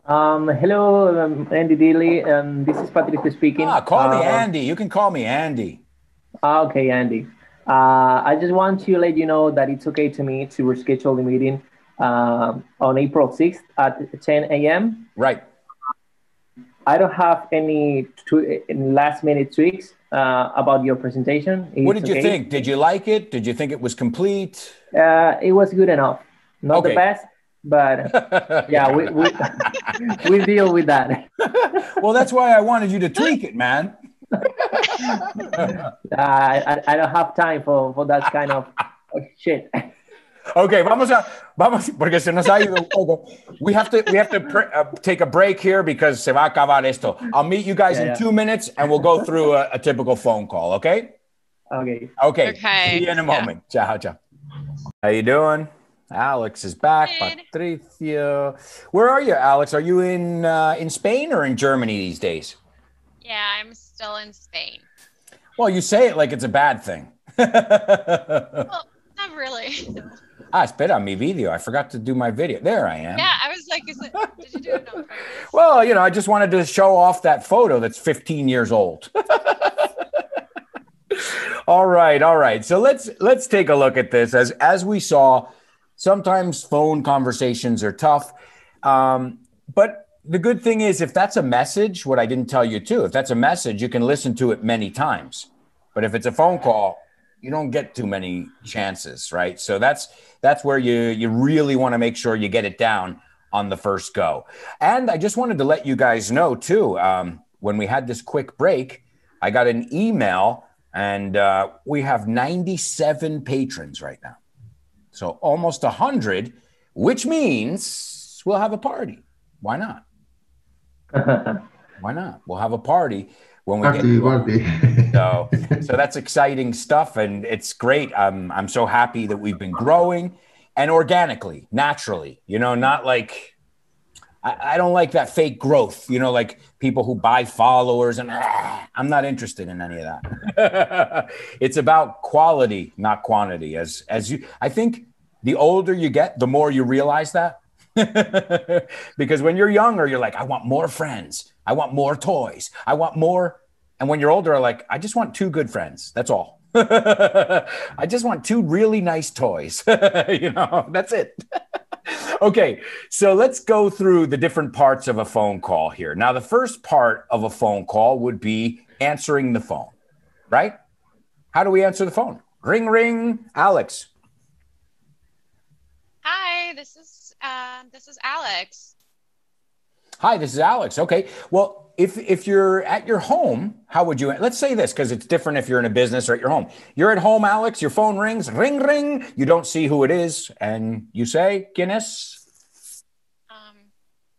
Hello, Andy Dealey. This is Patricia speaking. Call me Andy. You can call me Andy. Okay, Andy. I just want to let you know that it's okay to me to reschedule the meeting on April 6th at 10 a.m. Right. I don't have any last-minute tweaks about your presentation. What did you think? Did you like it? Did you think it was complete? It was good enough. Not the best, but yeah, we deal with that. Well, that's why I wanted you to tweak it, man. I don't have time for that kind of shit. Okay, vamos, porque se nos ha ido un poco. We have to take a break here because se va a acabar esto. I'll meet you guys in 2 minutes and we'll go through a typical phone call, okay? Okay. See you in a moment. Ciao. How you doing? Alex is back. Patricio. Where are you, Alex? Are you in Spain or in Germany these days? Yeah, I'm still in Spain. Well, you say it like it's a bad thing. Well, not really. Espera, mi video. I forgot to do my video. There I am. Yeah, I was like, did you do it on purpose? Well, I just wanted to show off that photo that's 15 years old. All right. So let's take a look at this. As we saw, sometimes phone conversations are tough. But the good thing is, if that's a message, what I didn't tell you too, if that's a message, you can listen to it many times. But if it's a phone call, you don't get too many chances, right? So that's where you really want to make sure you get it down on the first go. And I just wanted to let you guys know too, when we had this quick break, I got an email and we have 97 patrons right now. So almost 100, which means we'll have a party. Why not? Why not? We'll have a party when we Party. So that's exciting stuff, and it's great. I'm so happy that we've been growing, and organically, naturally. Not like I don't like that fake growth. Like people who buy followers, and I'm not interested in any of that. It's about quality, not quantity. I think the older you get, the more you realize that. Because when you're younger, you're like, I want more friends. I want more toys. I want more. And when you're older, like, I just want 2 good friends. That's all. I just want 2 really nice toys. That's it. Okay, so let's go through the different parts of a phone call here. Now, the first part of a phone call would be answering the phone, right? How do we answer the phone? Ring, ring. Alex. Hi, this is Alex. Hi, this is Alex. Okay. Well, if you're at your home, how would you, let's say this, because it's different if you're in a business or at your home. You're at home, Alex, your phone rings, ring, ring. You don't see who it is. And you say, ¿Quién es?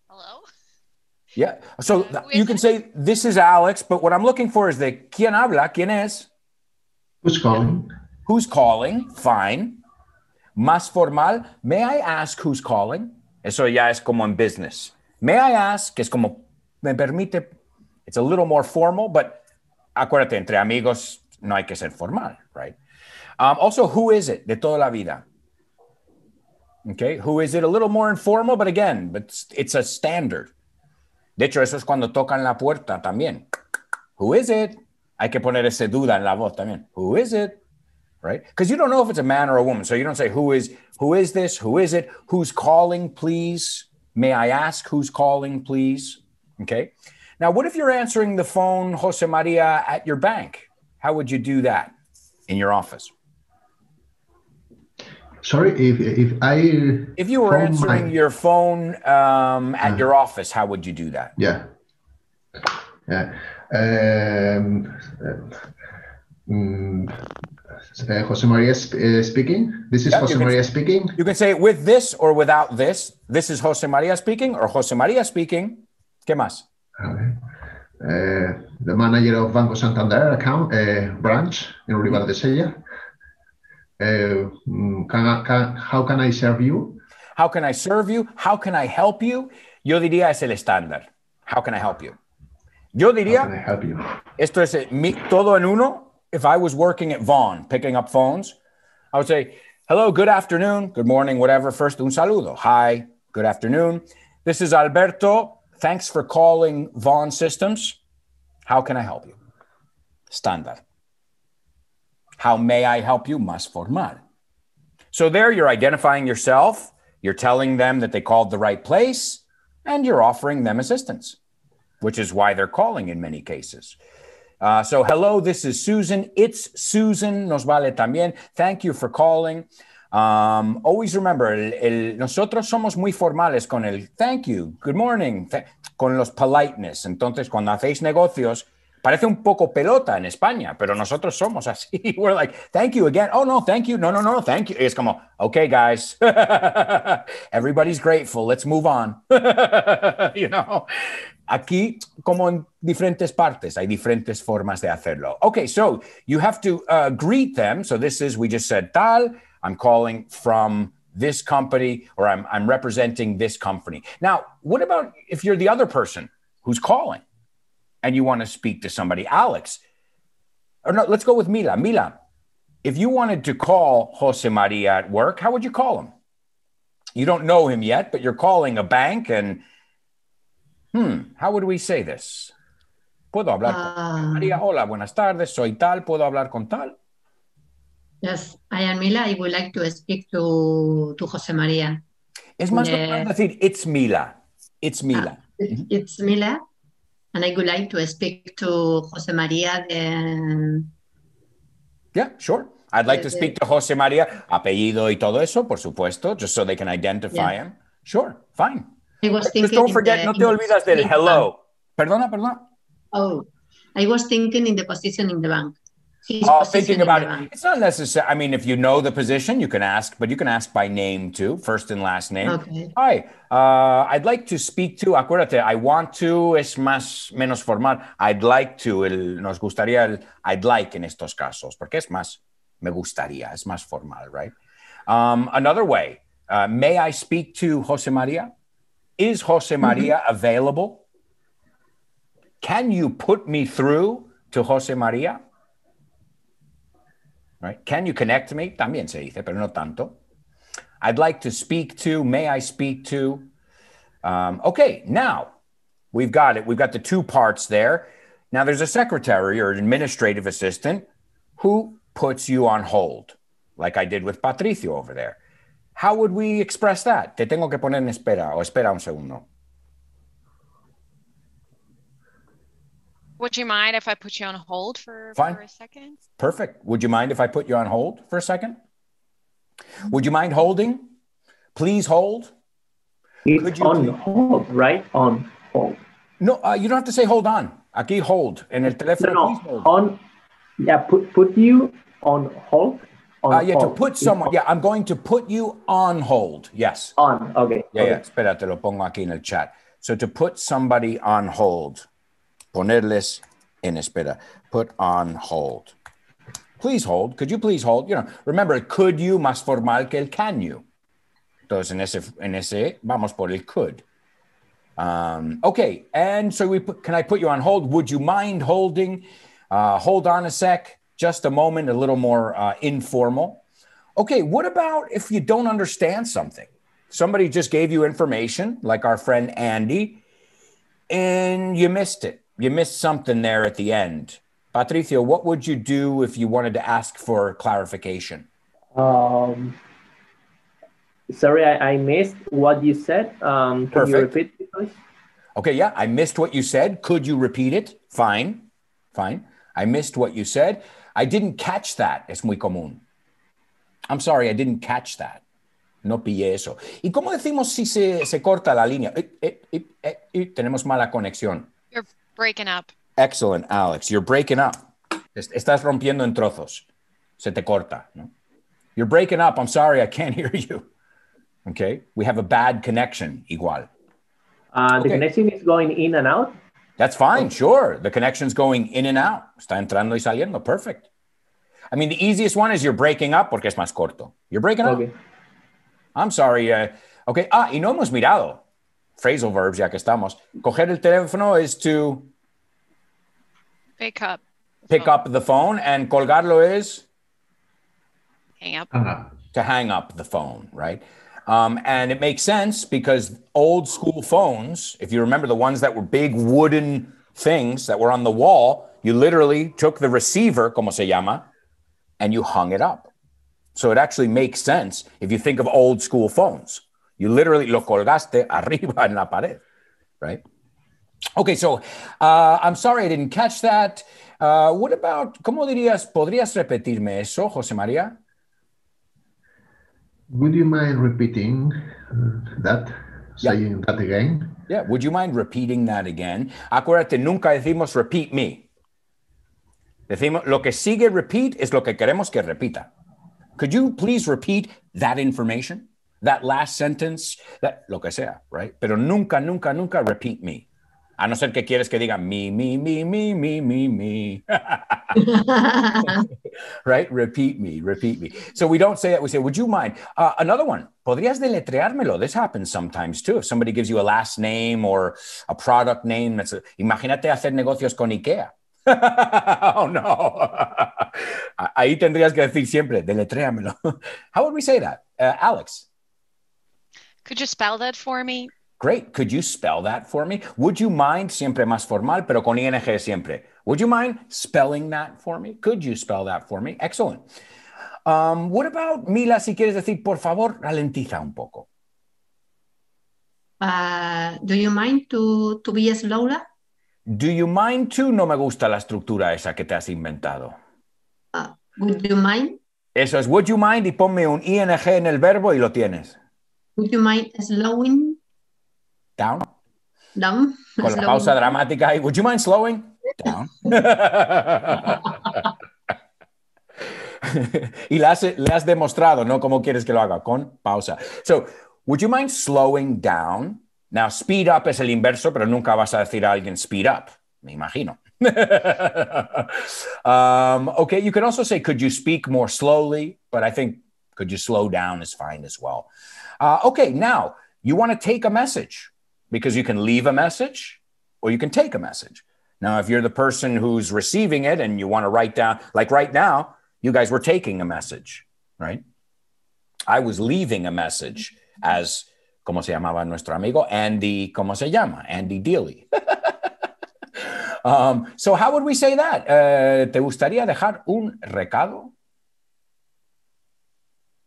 Hello? Yeah. So you can say, this is Alex, but what I'm looking for is the ¿Quién habla? ¿Quién es? Who's calling? Who's calling? Fine. Más formal, may I ask who's calling? Eso ya es como en business. May I ask, es como, me permite, it's a little more formal, but acuérdate, entre amigos no hay que ser formal, right? Also, who is it? De toda la vida. Okay, who is it? A little more informal, but again, it's a standard. De hecho, eso es cuando tocan la puerta también. Who is it? Hay que poner ese duda en la voz también. Who is it? Right? Because you don't know if it's a man or a woman. So you don't say, who is this? Who is it? Who's calling, please? May I ask who's calling, please? Okay. Now, what if you're answering the phone, Jose Maria, at your bank? How would you do that in your office? Sorry, if you were answering your phone at your office, how would you do that? Yeah. Jose Maria speaking. This is Jose Maria speaking. You can say it with this or without this. This is Jose Maria speaking or Jose Maria speaking. ¿Qué más? The manager of Banco Santander account branch in Olivar de Sella. How can I serve you? How can I serve you? How can I help you? Yo diría es el estándar. How can I help you? Yo diría, how can I help you? Esto es todo en uno. If I was working at Vaughn, picking up phones, I would say, hello, good afternoon, good morning, whatever. First, un saludo. Hi, good afternoon. This is Alberto. Thanks for calling Vaughn Systems. How can I help you? Standard. How may I help you? Más formal. So there you're identifying yourself. You're telling them that they called the right place, and you're offering them assistance, which is why they're calling in many cases. So hello, this is Susan. It's Susan. Nos vale también. Thank you for calling. Always remember, nosotros somos muy formales con el thank you, good morning, con los politeness. Entonces, cuando hacéis negocios, parece un poco pelota en España, pero nosotros somos así. We're like, thank you again. Oh, no, thank you. No, thank you. Es como, okay, guys. Everybody's grateful. Let's move on. Aquí, como en diferentes partes, hay diferentes formas de hacerlo. Okay, so you have to greet them. So this is, we just said tal, I'm calling from this company, or I'm representing this company. Now, what about if you're the other person who's calling and you want to speak to somebody? Alex, or no, let's go with Mila. Mila, if you wanted to call Jose Maria at work, how would you call him? You don't know him yet, but you're calling a bank and how would we say this? ¿Puedo hablar con María? Hola, buenas tardes, soy tal, ¿puedo hablar con tal? Yes, I am Mila. I would like to speak to Jose María. Es más normal decir, it's Mila. It's Mila. It's Mila, and I would like to speak to Jose María. Yeah, sure. I'd like to speak to Jose María, apellido y todo eso, por supuesto, just so they can identify him. Sure, fine. I was thinking just don't forget, no te olvidas del hello. Perdona. Oh, I was thinking in the position in the bank. His Thinking position in about the it. bank. It's not necessary. I mean, if you know the position, you can ask, but you can ask by name too, first and last name. Okay. Hi, I'd like to speak to, acuérdate, I want to es menos formal. I'd like to, nos gustaría I'd like en estos casos, porque es más, me gustaría, es más formal, right? Another way, may I speak to Jose Maria? Is Jose Maria available? Can you put me through to Jose Maria? Right? Can you connect me? También se dice, pero no tanto. I'd like to speak to, may I speak to? Okay, now we've got it. We've got the two parts there. Now there's a secretary or an administrative assistant who puts you on hold, like I did with Patricio over there. How would we express that? Te tengo que poner en espera o espera un segundo. Would you mind if I put you on hold for a second? Perfect. Would you mind if I put you on hold for a second? Would you mind holding? Please hold. It's on hold, right? On hold. No, you don't have to say hold on. Aquí hold. En el teléfono, no, please hold. On, yeah, put you on hold. Yeah, to put someone. Yeah, I'm going to put you on hold. Yes. On, okay. Yeah, okay. yeah. Espera, te lo pongo aquí en el chat. So to put somebody on hold. Ponerles en espera. Put on hold. Please hold. Could you please hold? You know, remember, could you más formal que el can you. Entonces, en ese vamos por el could. Okay, and so can I put you on hold? Would you mind holding? Hold on a sec. Just a moment, a little more informal. Okay, what about if you don't understand something? Somebody just gave you information, like our friend Andy, and you missed it. You missed something there at the end. Patricio, what would you do if you wanted to ask for clarification? Sorry, I missed what you said. Can you repeat it, please? Okay, yeah, I missed what you said. Could you repeat it? Fine. I missed what you said. I didn't catch that. Es muy común. I'm sorry, I didn't catch that. No pillé eso. ¿Y cómo decimos si se corta la línea? Tenemos mala conexión. You're breaking up. Excellent, Alex. You're breaking up. Estás rompiendo en trozos. Se te corta. ¿No? You're breaking up. I'm sorry, I can't hear you. Okay? We have a bad connection, igual. The connection is going in and out? That's fine, sure. The connection's going in and out. Está entrando y saliendo. Perfect. I mean, the easiest one is you're breaking up porque es más corto. You're breaking up. I'm sorry. Okay. Y no hemos mirado. Phrasal verbs, ya que estamos. Coger el teléfono is to... Pick up the phone. And colgarlo is? Hang up. To hang up the phone, right? And it makes sense because old school phones, if you remember the ones that were big wooden things that were on the wall, you literally took the receiver, como se llama, and you hung it up. So it actually makes sense if you think of old school phones. You literally lo colgaste arriba en la pared, right? Okay, so I'm sorry I didn't catch that. What about, ¿cómo dirías, podrías repetirme eso, José María? Would you mind repeating that? Saying that again? Yeah, would you mind repeating that again? Acuérdate, nunca decimos repeat me. Decimos, lo que sigue repeat es lo que queremos que repita. Could you please repeat that information? That last sentence? That, lo que sea, right? Pero nunca, nunca, nunca repeat me. A no ser que quieres que diga me. Right? Repeat me. So we don't say that. We say, would you mind? Another one. Podrías deletreármelo. This happens sometimes too. If somebody gives you a last name or a product name. Imagínate hacer negocios con IKEA. Oh, no. Ahí tendrías que decir siempre, deletréamelo. How would we say that? Alex? Could you spell that for me? Great. Could you spell that for me? Would you mind, siempre más formal, pero con ING siempre. Would you mind spelling that for me? Could you spell that for me? Excellent. What about, Mila, si quieres decir, por favor, ralentiza un poco. Do you mind to be slower? Do you mind to? No me gusta la estructura esa que te has inventado. Would you mind? Eso es, would you mind, y ponme un ING en el verbo y lo tienes. Would you mind slowing? Down. Con la slowing. pausa dramática ahí. Would you mind slowing? Down. Y le has demostrado, ¿no? ¿Cómo quieres que lo haga? Con pausa. So, would you mind slowing down? Now, speed up es el inverso, pero nunca vas a decir a alguien speed up. Me imagino. Okay, you can also say, could you speak more slowly? But I think, could you slow down is fine as well. Okay, now, you want to take a message because you can leave a message or you can take a message. Now, if you're the person who's receiving it and you want to write down, like right now, you guys were taking a message, right? I was leaving a message as, ¿cómo se llamaba nuestro amigo? Andy, ¿cómo se llama? Andy Dealey. So how would we say that? ¿Te gustaría dejar un recado?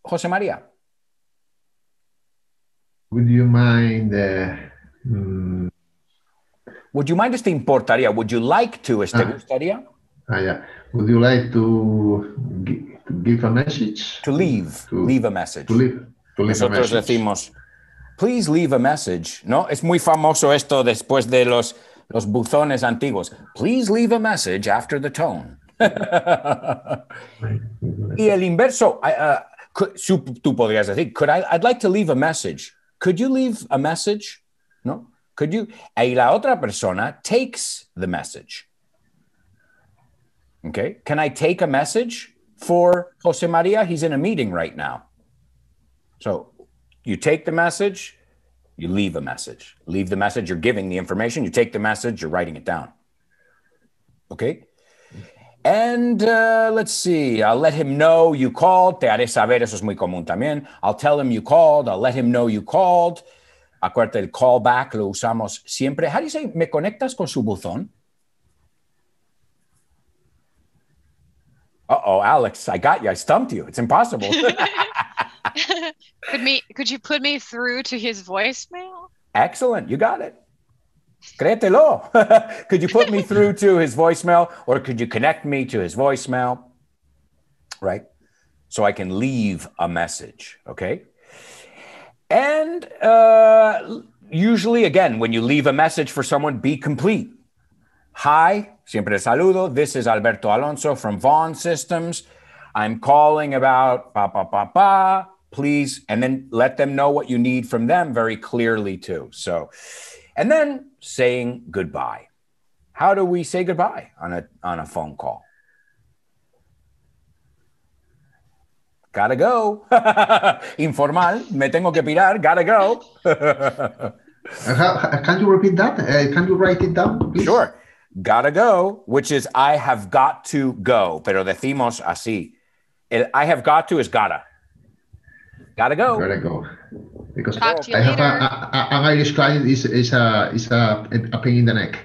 José María. Would you mind... Would you mind te importaría? Would you like to? ¿Te gustaría? Yeah. Would you like to give a message? To leave. Leave a message. To leave Nosotros a message. decimos, please leave a message. ¿No? Es muy famoso esto después de los buzones antiguos. Please leave a message after the tone. Y el inverso, tú podrías decir, I'd like to leave a message. Could you leave a message? ¿No? Could you? Y la otra persona takes the message. Okay. Can I take a message for Jose Maria? He's in a meeting right now. So you take the message, you leave a message. Leave the message, you're giving the information. You take the message, you're writing it down. Okay. And let's see. I'll let him know you called. Te haré saber. Eso es muy común también. I'll tell him you called. I'll let him know you called. Acuérdate, el callback lo usamos siempre. How do you say, ¿me conectas con su buzón? Uh-oh, Alex, I got you. I stumped you. It's impossible. Could you put me through to his voicemail? Excellent. You got it. Créetelo. Could you put me through to his voicemail or could you connect me to his voicemail? Right? So I can leave a message. Okay? And usually, again, when you leave a message for someone, be complete. Hi, siempre saludo. This is Alberto Alonso from Vaughan Systems. I'm calling about please, and then let them know what you need from them very clearly too. So, and then saying goodbye. How do we say goodbye on a phone call? Gotta go. Informal. Me tengo que pirar. Gotta go. Can you repeat that? Can you write it down, please? Sure. Gotta go, which is I have got to go. Pero decimos así. El I have got to is gotta. Gotta go. Gotta go. Because Talk to you I have later. an Irish client is a pain in the neck.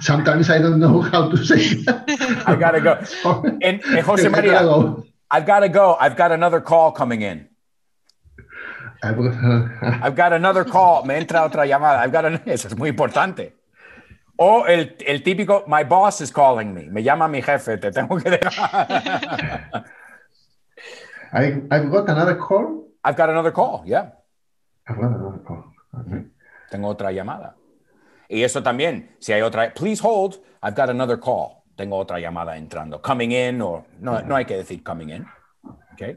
Sometimes I don't know how to say that. I gotta go. And Jose Maria, I've got to go. I've got another call coming in. I've got another call. Me entra otra llamada. Eso es muy importante. O el típico, my boss is calling me. Me llama mi jefe. Te tengo que dejar. I've got another call. I've got another call, yeah. I've got another call. Okay. Tengo otra llamada. Y eso también, si hay otra, please hold, I've got another call. Tengo otra llamada entrando. Coming in, or no hay que decir coming in. Okay.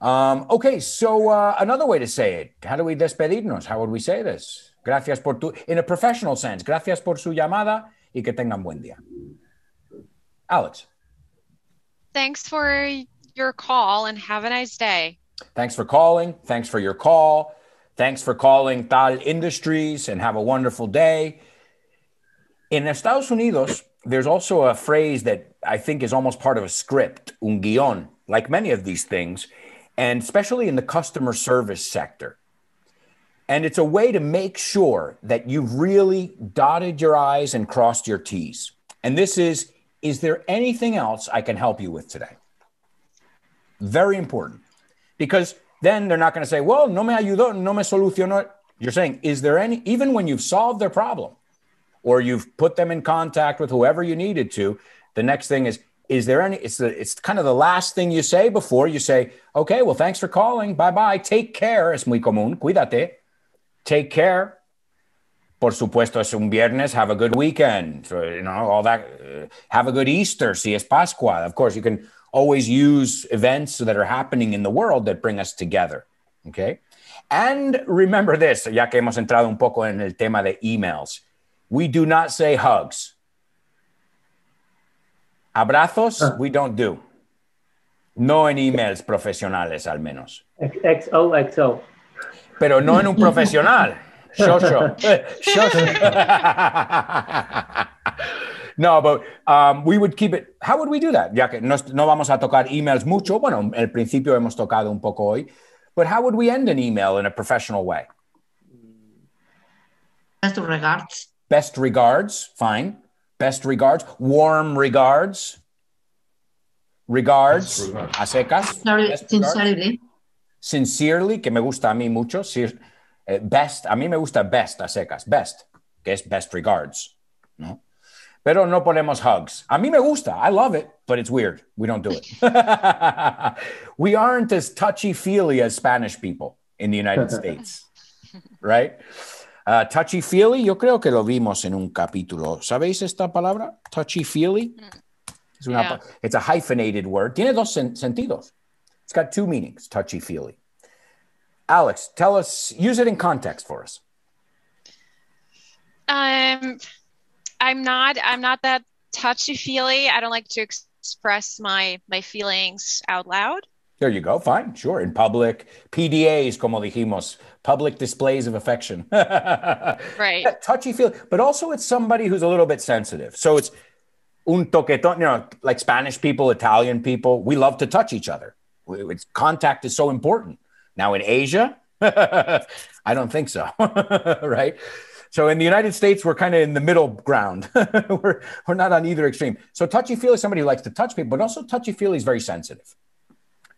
Okay, so another way to say it. How do we despedirnos? How would we say this? Gracias por in a professional sense. Gracias por su llamada y que tengan buen día. Alex. Thanks for your call and have a nice day. Thanks for calling. Thanks for your call. Thanks for calling Tal Industries and have a wonderful day. In Estados Unidos, there's also a phrase that I think is almost part of a script, un guión, like many of these things, and especially in the customer service sector. And it's a way to make sure that you've really dotted your I's and crossed your T's. And this is there anything else I can help you with today? Very important. Because then they're not going to say, well, no me ayudó, no me solucionó. You're saying, is there any, even when you've solved their problem or you've put them in contact with whoever you needed to, the next thing is there any, it's kind of the last thing you say before you say, okay, well, thanks for calling. Bye-bye. Take care. Es muy común. Cuídate. Take care. Por supuesto, es un viernes. Have a good weekend. So, all that. Have a good Easter. Si es Pascua. Of course, you can always use events that are happening in the world that bring us together. Okay. And remember this, ya que hemos entrado un poco en el tema de emails. We do not say hugs. Abrazos, we don't do. No en emails profesionales, al menos. XOXO. Pero no en un profesional. Shosho. No, but we would keep it. How would we do that? Ya que no vamos a tocar emails mucho. Bueno, al principio hemos tocado un poco hoy. But how would we end an email in a professional way? Best regards. Best regards, fine. Best regards. Warm regards. Regards. A secas. Sincerely. Sincerely, que me gusta a mí mucho. Best, a mí me gusta best a secas. Best, que es best regards. ¿No? Pero no ponemos hugs. A mí me gusta. I love it, but it's weird. We don't do it. We aren't as touchy-feely as Spanish people in the United States, right? Touchy-feely, yo creo que lo vimos en un capítulo. ¿Sabéis esta palabra? Touchy-feely. It's a hyphenated word. Tiene dos sentidos. It's got two meanings, touchy-feely. Alex, tell us, use it in context for us. I'm not that touchy-feely. I don't like to express my feelings out loud. There you go. Fine. Sure. In public, PDAs, como dijimos, public displays of affection. Right. Yeah, touchy-feely, but also it's somebody who's a little bit sensitive. So it's un toquetón, you know, like Spanish people, Italian people, we love to touch each other. Contact is so important. Now in Asia, I don't think so, right? So in the United States, we're kind of in the middle ground. we're not on either extreme. So touchy-feely is somebody who likes to touch people, but also touchy-feely is very sensitive.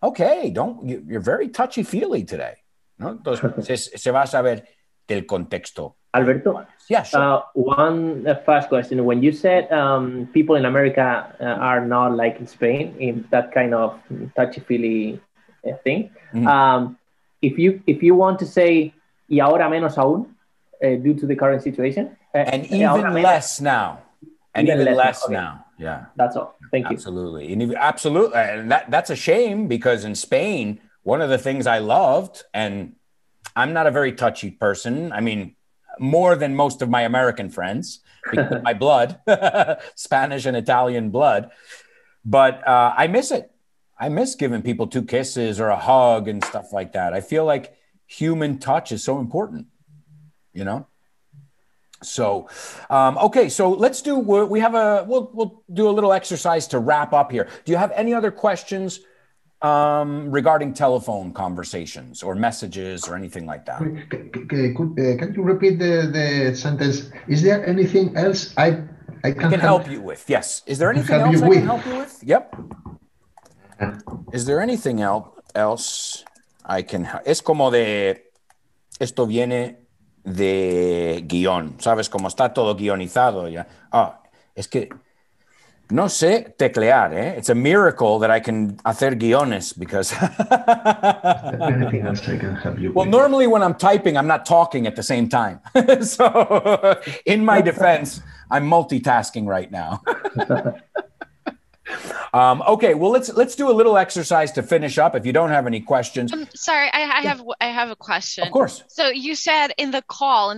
Okay, you're very touchy-feely today. ¿No? Entonces, se va a saber del contexto. Alberto? Yeah, sure. One first question. When you said people in America are not like in Spain, in that kind of touchy-feely thing, if you want to say, y ahora menos aún, due to the current situation. And even less now. And even less okay. now. Yeah. That's all. Thank you. Absolutely. And absolutely. And that's a shame because in Spain, one of the things I loved, and I'm not a very touchy person. I mean, more than most of my American friends because of my blood, Spanish and Italian blood. But I miss it. I miss giving people 2 kisses or a hug and stuff like that. I feel like human touch is so important. You know, so okay. So let's do. We'll do a little exercise to wrap up here. Do you have any other questions regarding telephone conversations or messages or anything like that? Can you repeat the sentence? Is there anything else I can help you with? Yes. Is there anything else I can help you with? Yep. Is there anything else I can? Es como de esto viene de guión, ¿sabes? Como está todo guionizado ya. Es que no sé teclear, ¿eh? It's a miracle that I can hacer guiones because... Anything else I can help you with? Well, normally when I'm typing, I'm not talking at the same time. So in my defense, I'm multitasking right now. Okay, well, let's do a little exercise to finish up. If you don't have any questions, sorry, I have a question. Of course. So you said in the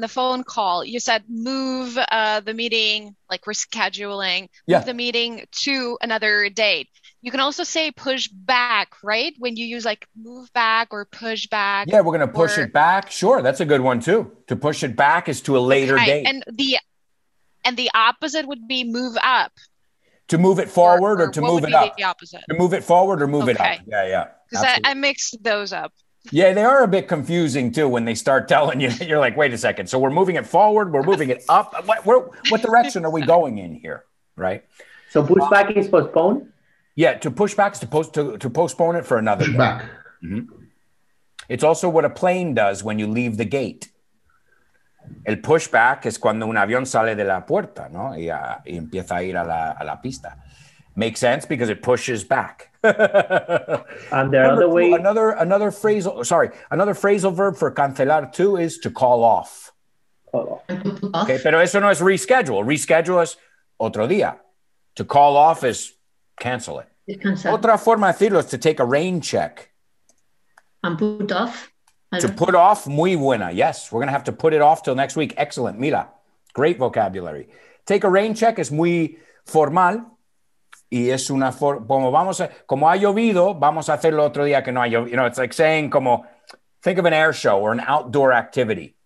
phone call, you said move the meeting, like rescheduling, move the meeting to another date. You can also say push back, right? When you use like move back or push back. Yeah, we're going to push it back. Sure, that's a good one too. To push it back is to a later date. And the opposite would be move up. To move it forward or to move it up? The opposite? To move it forward or move it up? Yeah. Because I mixed those up. Yeah, they are a bit confusing too when they start telling you. You're like, wait a second. So we're moving it forward. We're moving it up. What direction are we going in here? Right. So push back is postpone? Yeah, to push back is to postpone it for another day. Back. Mm-hmm. It's also what a plane does when you leave the gate. El pushback es cuando un avión sale de la puerta, ¿no? Y empieza a ir a la pista. Makes sense because it pushes back. And the other way... Another phrasal verb for cancelar too is to call off. Okay, pero eso no es reschedule. Reschedule es otro día. To call off is cancel it. Descansar. Otra forma de decirlo is to take a rain check. And put off. To put off, muy buena. Yes, we're going to have to put it off till next week. Excellent, mira. Great vocabulary. Take a rain check es muy formal y es una como ha llovido, vamos a hacerlo otro día que no ha llovido. You know, it's like saying think of an air show or an outdoor activity.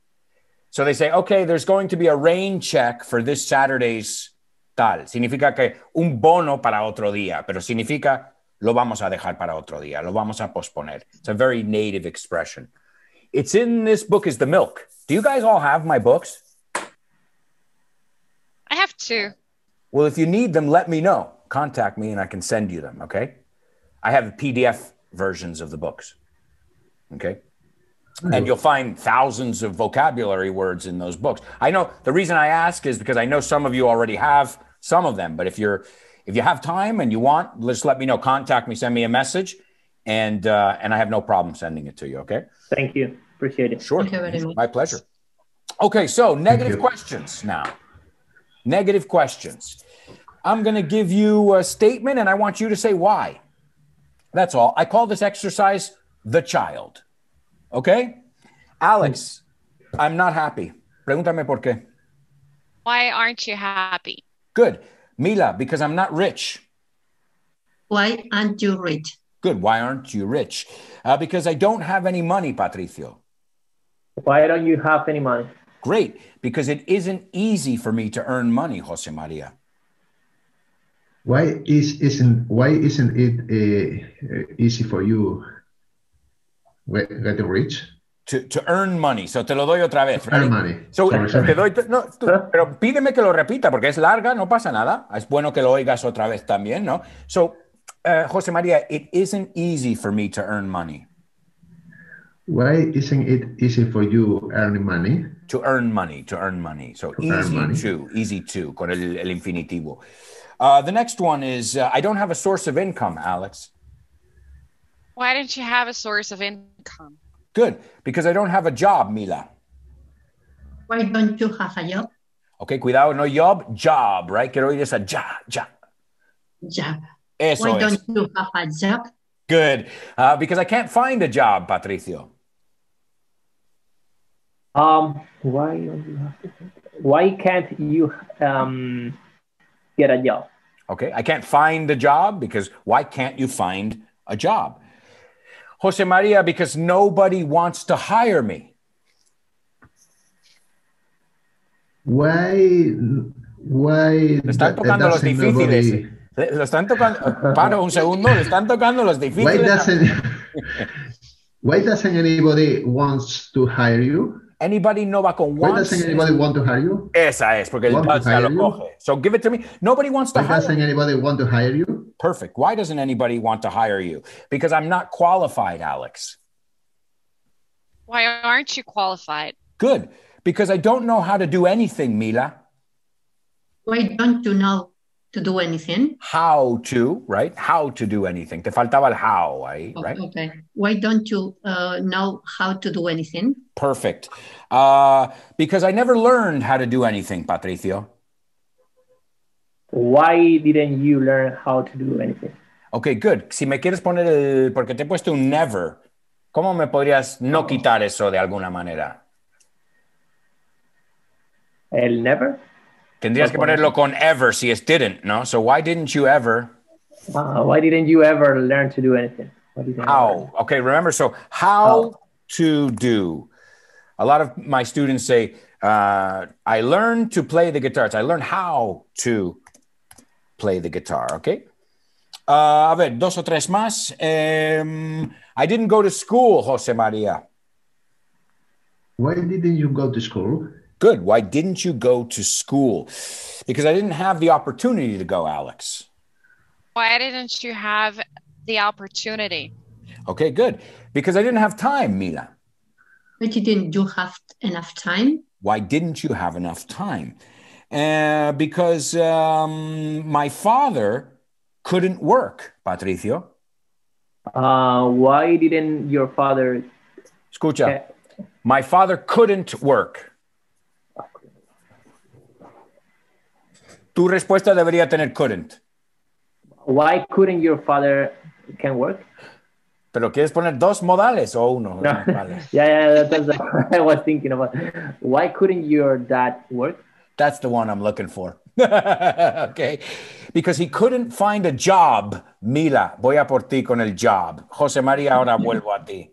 So they say, okay, there's going to be a rain check for this Saturday's tal. Significa que un bono para otro día, pero significa lo vamos a dejar para otro día, lo vamos a posponer. It's a very native expression. It's in this book is The Milk. Do you guys all have my books? I have 2. Well, if you need them, let me know. Contact me and I can send you them, okay? I have PDF versions of the books, okay? And you'll find thousands of vocabulary words in those books. I know the reason I ask is because I know some of you already have some of them, but if you have time and you want, just let me know. Contact me, send me a message, and I have no problem sending it to you, okay? Thank you. Appreciate it. Sure. Thank you very much. My pleasure. Okay, so negative questions now. Negative questions. I'm going to give you a statement and I want you to say why. That's all. I call this exercise the child. Okay? Alex, I'm not happy. Pregúntame por qué. Why aren't you happy? Good. Mila, because I'm not rich. Why aren't you rich? Good. Why aren't you rich? Because I don't have any money, Patricio. Why don't you have any money? Great. Because it isn't easy for me to earn money, Jose Maria. Why isn't it easy for you getting rich? To earn money. So te lo doy otra vez. Earn money. So, sorry. Te doy, pero pídeme que lo repita porque es larga, no pasa nada. Es bueno que lo oigas otra vez también, ¿no? So, Jose Maria, it isn't easy for me to earn money. Why isn't it easy for you earning money? To earn money. So easy to, con el infinitivo. The next one is, I don't have a source of income, Alex. Why don't you have a source of income? Good, because I don't have a job, Mila. Why don't you have a job? Okay, cuidado, no job, right? Quiero oír esa job. Job. Eso Why es. don't you have a job? Good, because I can't find a job, Patricio. Why can't you get a job? Okay, I can't find a job because why can't you find a job? Jose Maria, because nobody wants to hire me. Why Le están tocando los difíciles. Lo están tocando. Para un segundo, le están tocando los difíciles. Why doesn't anybody wants to hire you? Anybody no va con wants. Why doesn't anybody want to hire you? Esa es, porque el does ya lo coge. So give it to me. Nobody wants to hire you. Why doesn't anybody want to hire you? Perfect. Why doesn't anybody want to hire you? Because I'm not qualified, Alex. Why aren't you qualified? Good. Because I don't know how to do anything, Mila. Why don't you know to do anything? How to, right? How to do anything. Te faltaba el how ahí, right? Okay. Why don't you know how to do anything? Perfect. Because I never learned how to do anything, Patricio. Why didn't you learn how to do anything? Okay, good. Si me quieres poner porque te he puesto un never, ¿cómo me podrías no quitar eso de alguna manera? El never? Tendrías que ponerlo con ever si es didn't, ¿no? So why didn't you ever? Why didn't you ever learn to do anything? How? Okay, remember, so how to do. A lot of my students say, I learned to play the guitar. I learned how to play the guitar, okay? A ver, dos o tres más. I didn't go to school, Jose Maria. Why didn't you go to school? Good. Why didn't you go to school? Because I didn't have the opportunity to go, Alex. Why didn't you have the opportunity? Okay, good. Because I didn't have time, Mila. Why didn't you have enough time? Why didn't you have enough time? Because my father couldn't work, Patricio. Why didn't your father... Escucha. My father couldn't work. Tu respuesta debería tener couldn't. why couldn't your father can work? ¿Pero quieres poner dos modales o uno? No. Yeah, that's what I was thinking about. Why couldn't your dad work? That's the one I'm looking for. Okay. Because he couldn't find a job. Mila, voy a por ti con el job. José María, ahora vuelvo a ti.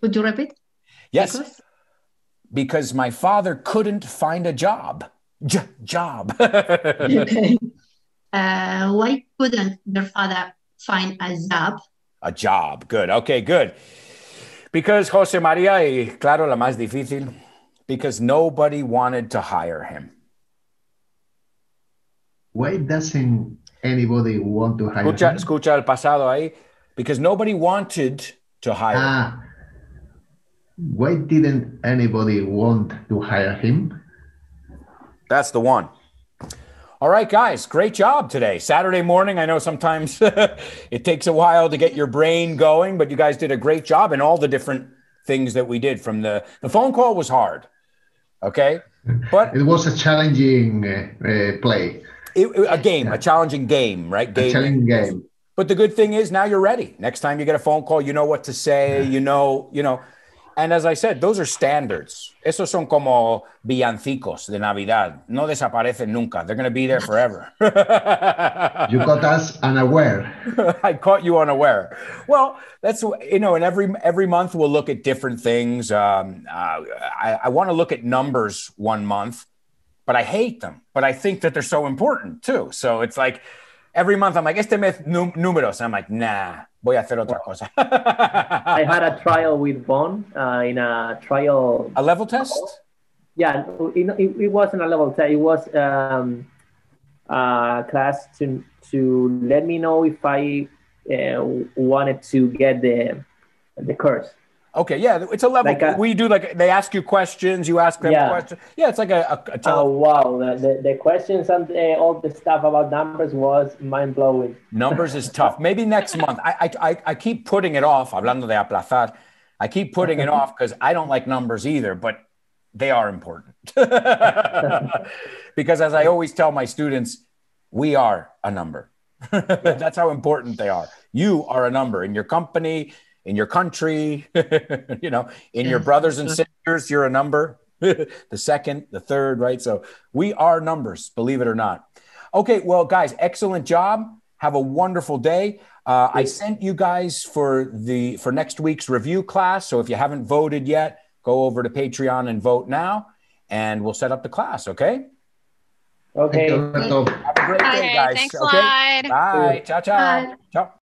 Could you repeat? Yes. Because my father couldn't find a job. Job. Okay. Why couldn't your father find a job? A job. Good. Okay, good. Because José María, y claro, la más difícil, because nobody wanted to hire him. Why doesn't anybody want to hire him? Escucha el pasado ahí. Because nobody wanted to hire him. Why didn't anybody want to hire him? That's the one. All right, guys, great job today. Saturday morning, I know sometimes it takes a while to get your brain going, but you guys did a great job in all the different things that we did. From the phone call was hard, okay? But it was a challenging play. A game, a challenging game, right? A challenging game. But the good thing is now you're ready. Next time you get a phone call, you know what to say, you know. And as I said, those are standards. Esos son como villancicos de Navidad. No desaparecen nunca. They're going to be there forever. You caught us unaware. I caught you unaware. Well, that's, and every month we'll look at different things. I want to look at numbers one month, but I hate them. But I think that they're so important too. So it's like every month I'm like, este mes números. I'm like, nah. Voy a hacer otra cosa. I had a trial with Bon in a trial. A level test? Yeah, it wasn't a level test. It was a class to let me know if I wanted to get the course. Okay, yeah, it's a level. We do they ask you questions, you ask them questions. Yeah, it's like a oh, wow. The questions and all the stuff about numbers was mind-blowing. Numbers is tough. Maybe next month. I keep putting it off. Hablando de aplazar. I keep putting it off because I don't like numbers either, but they are important. Because as I always tell my students, we are a number. That's how important they are. You are a number in your company, in your country, in your brothers and sisters, you're a number, the second, the third, right? So we are numbers, believe it or not. Okay, well, guys, excellent job. Have a wonderful day. I sent you guys for next week's review class. So if you haven't voted yet, go over to Patreon and vote now, and we'll set up the class, okay? Okay. Have a great day, guys. Thanks, okay? Clyde. Bye. Ciao, ciao. Bye. Ciao.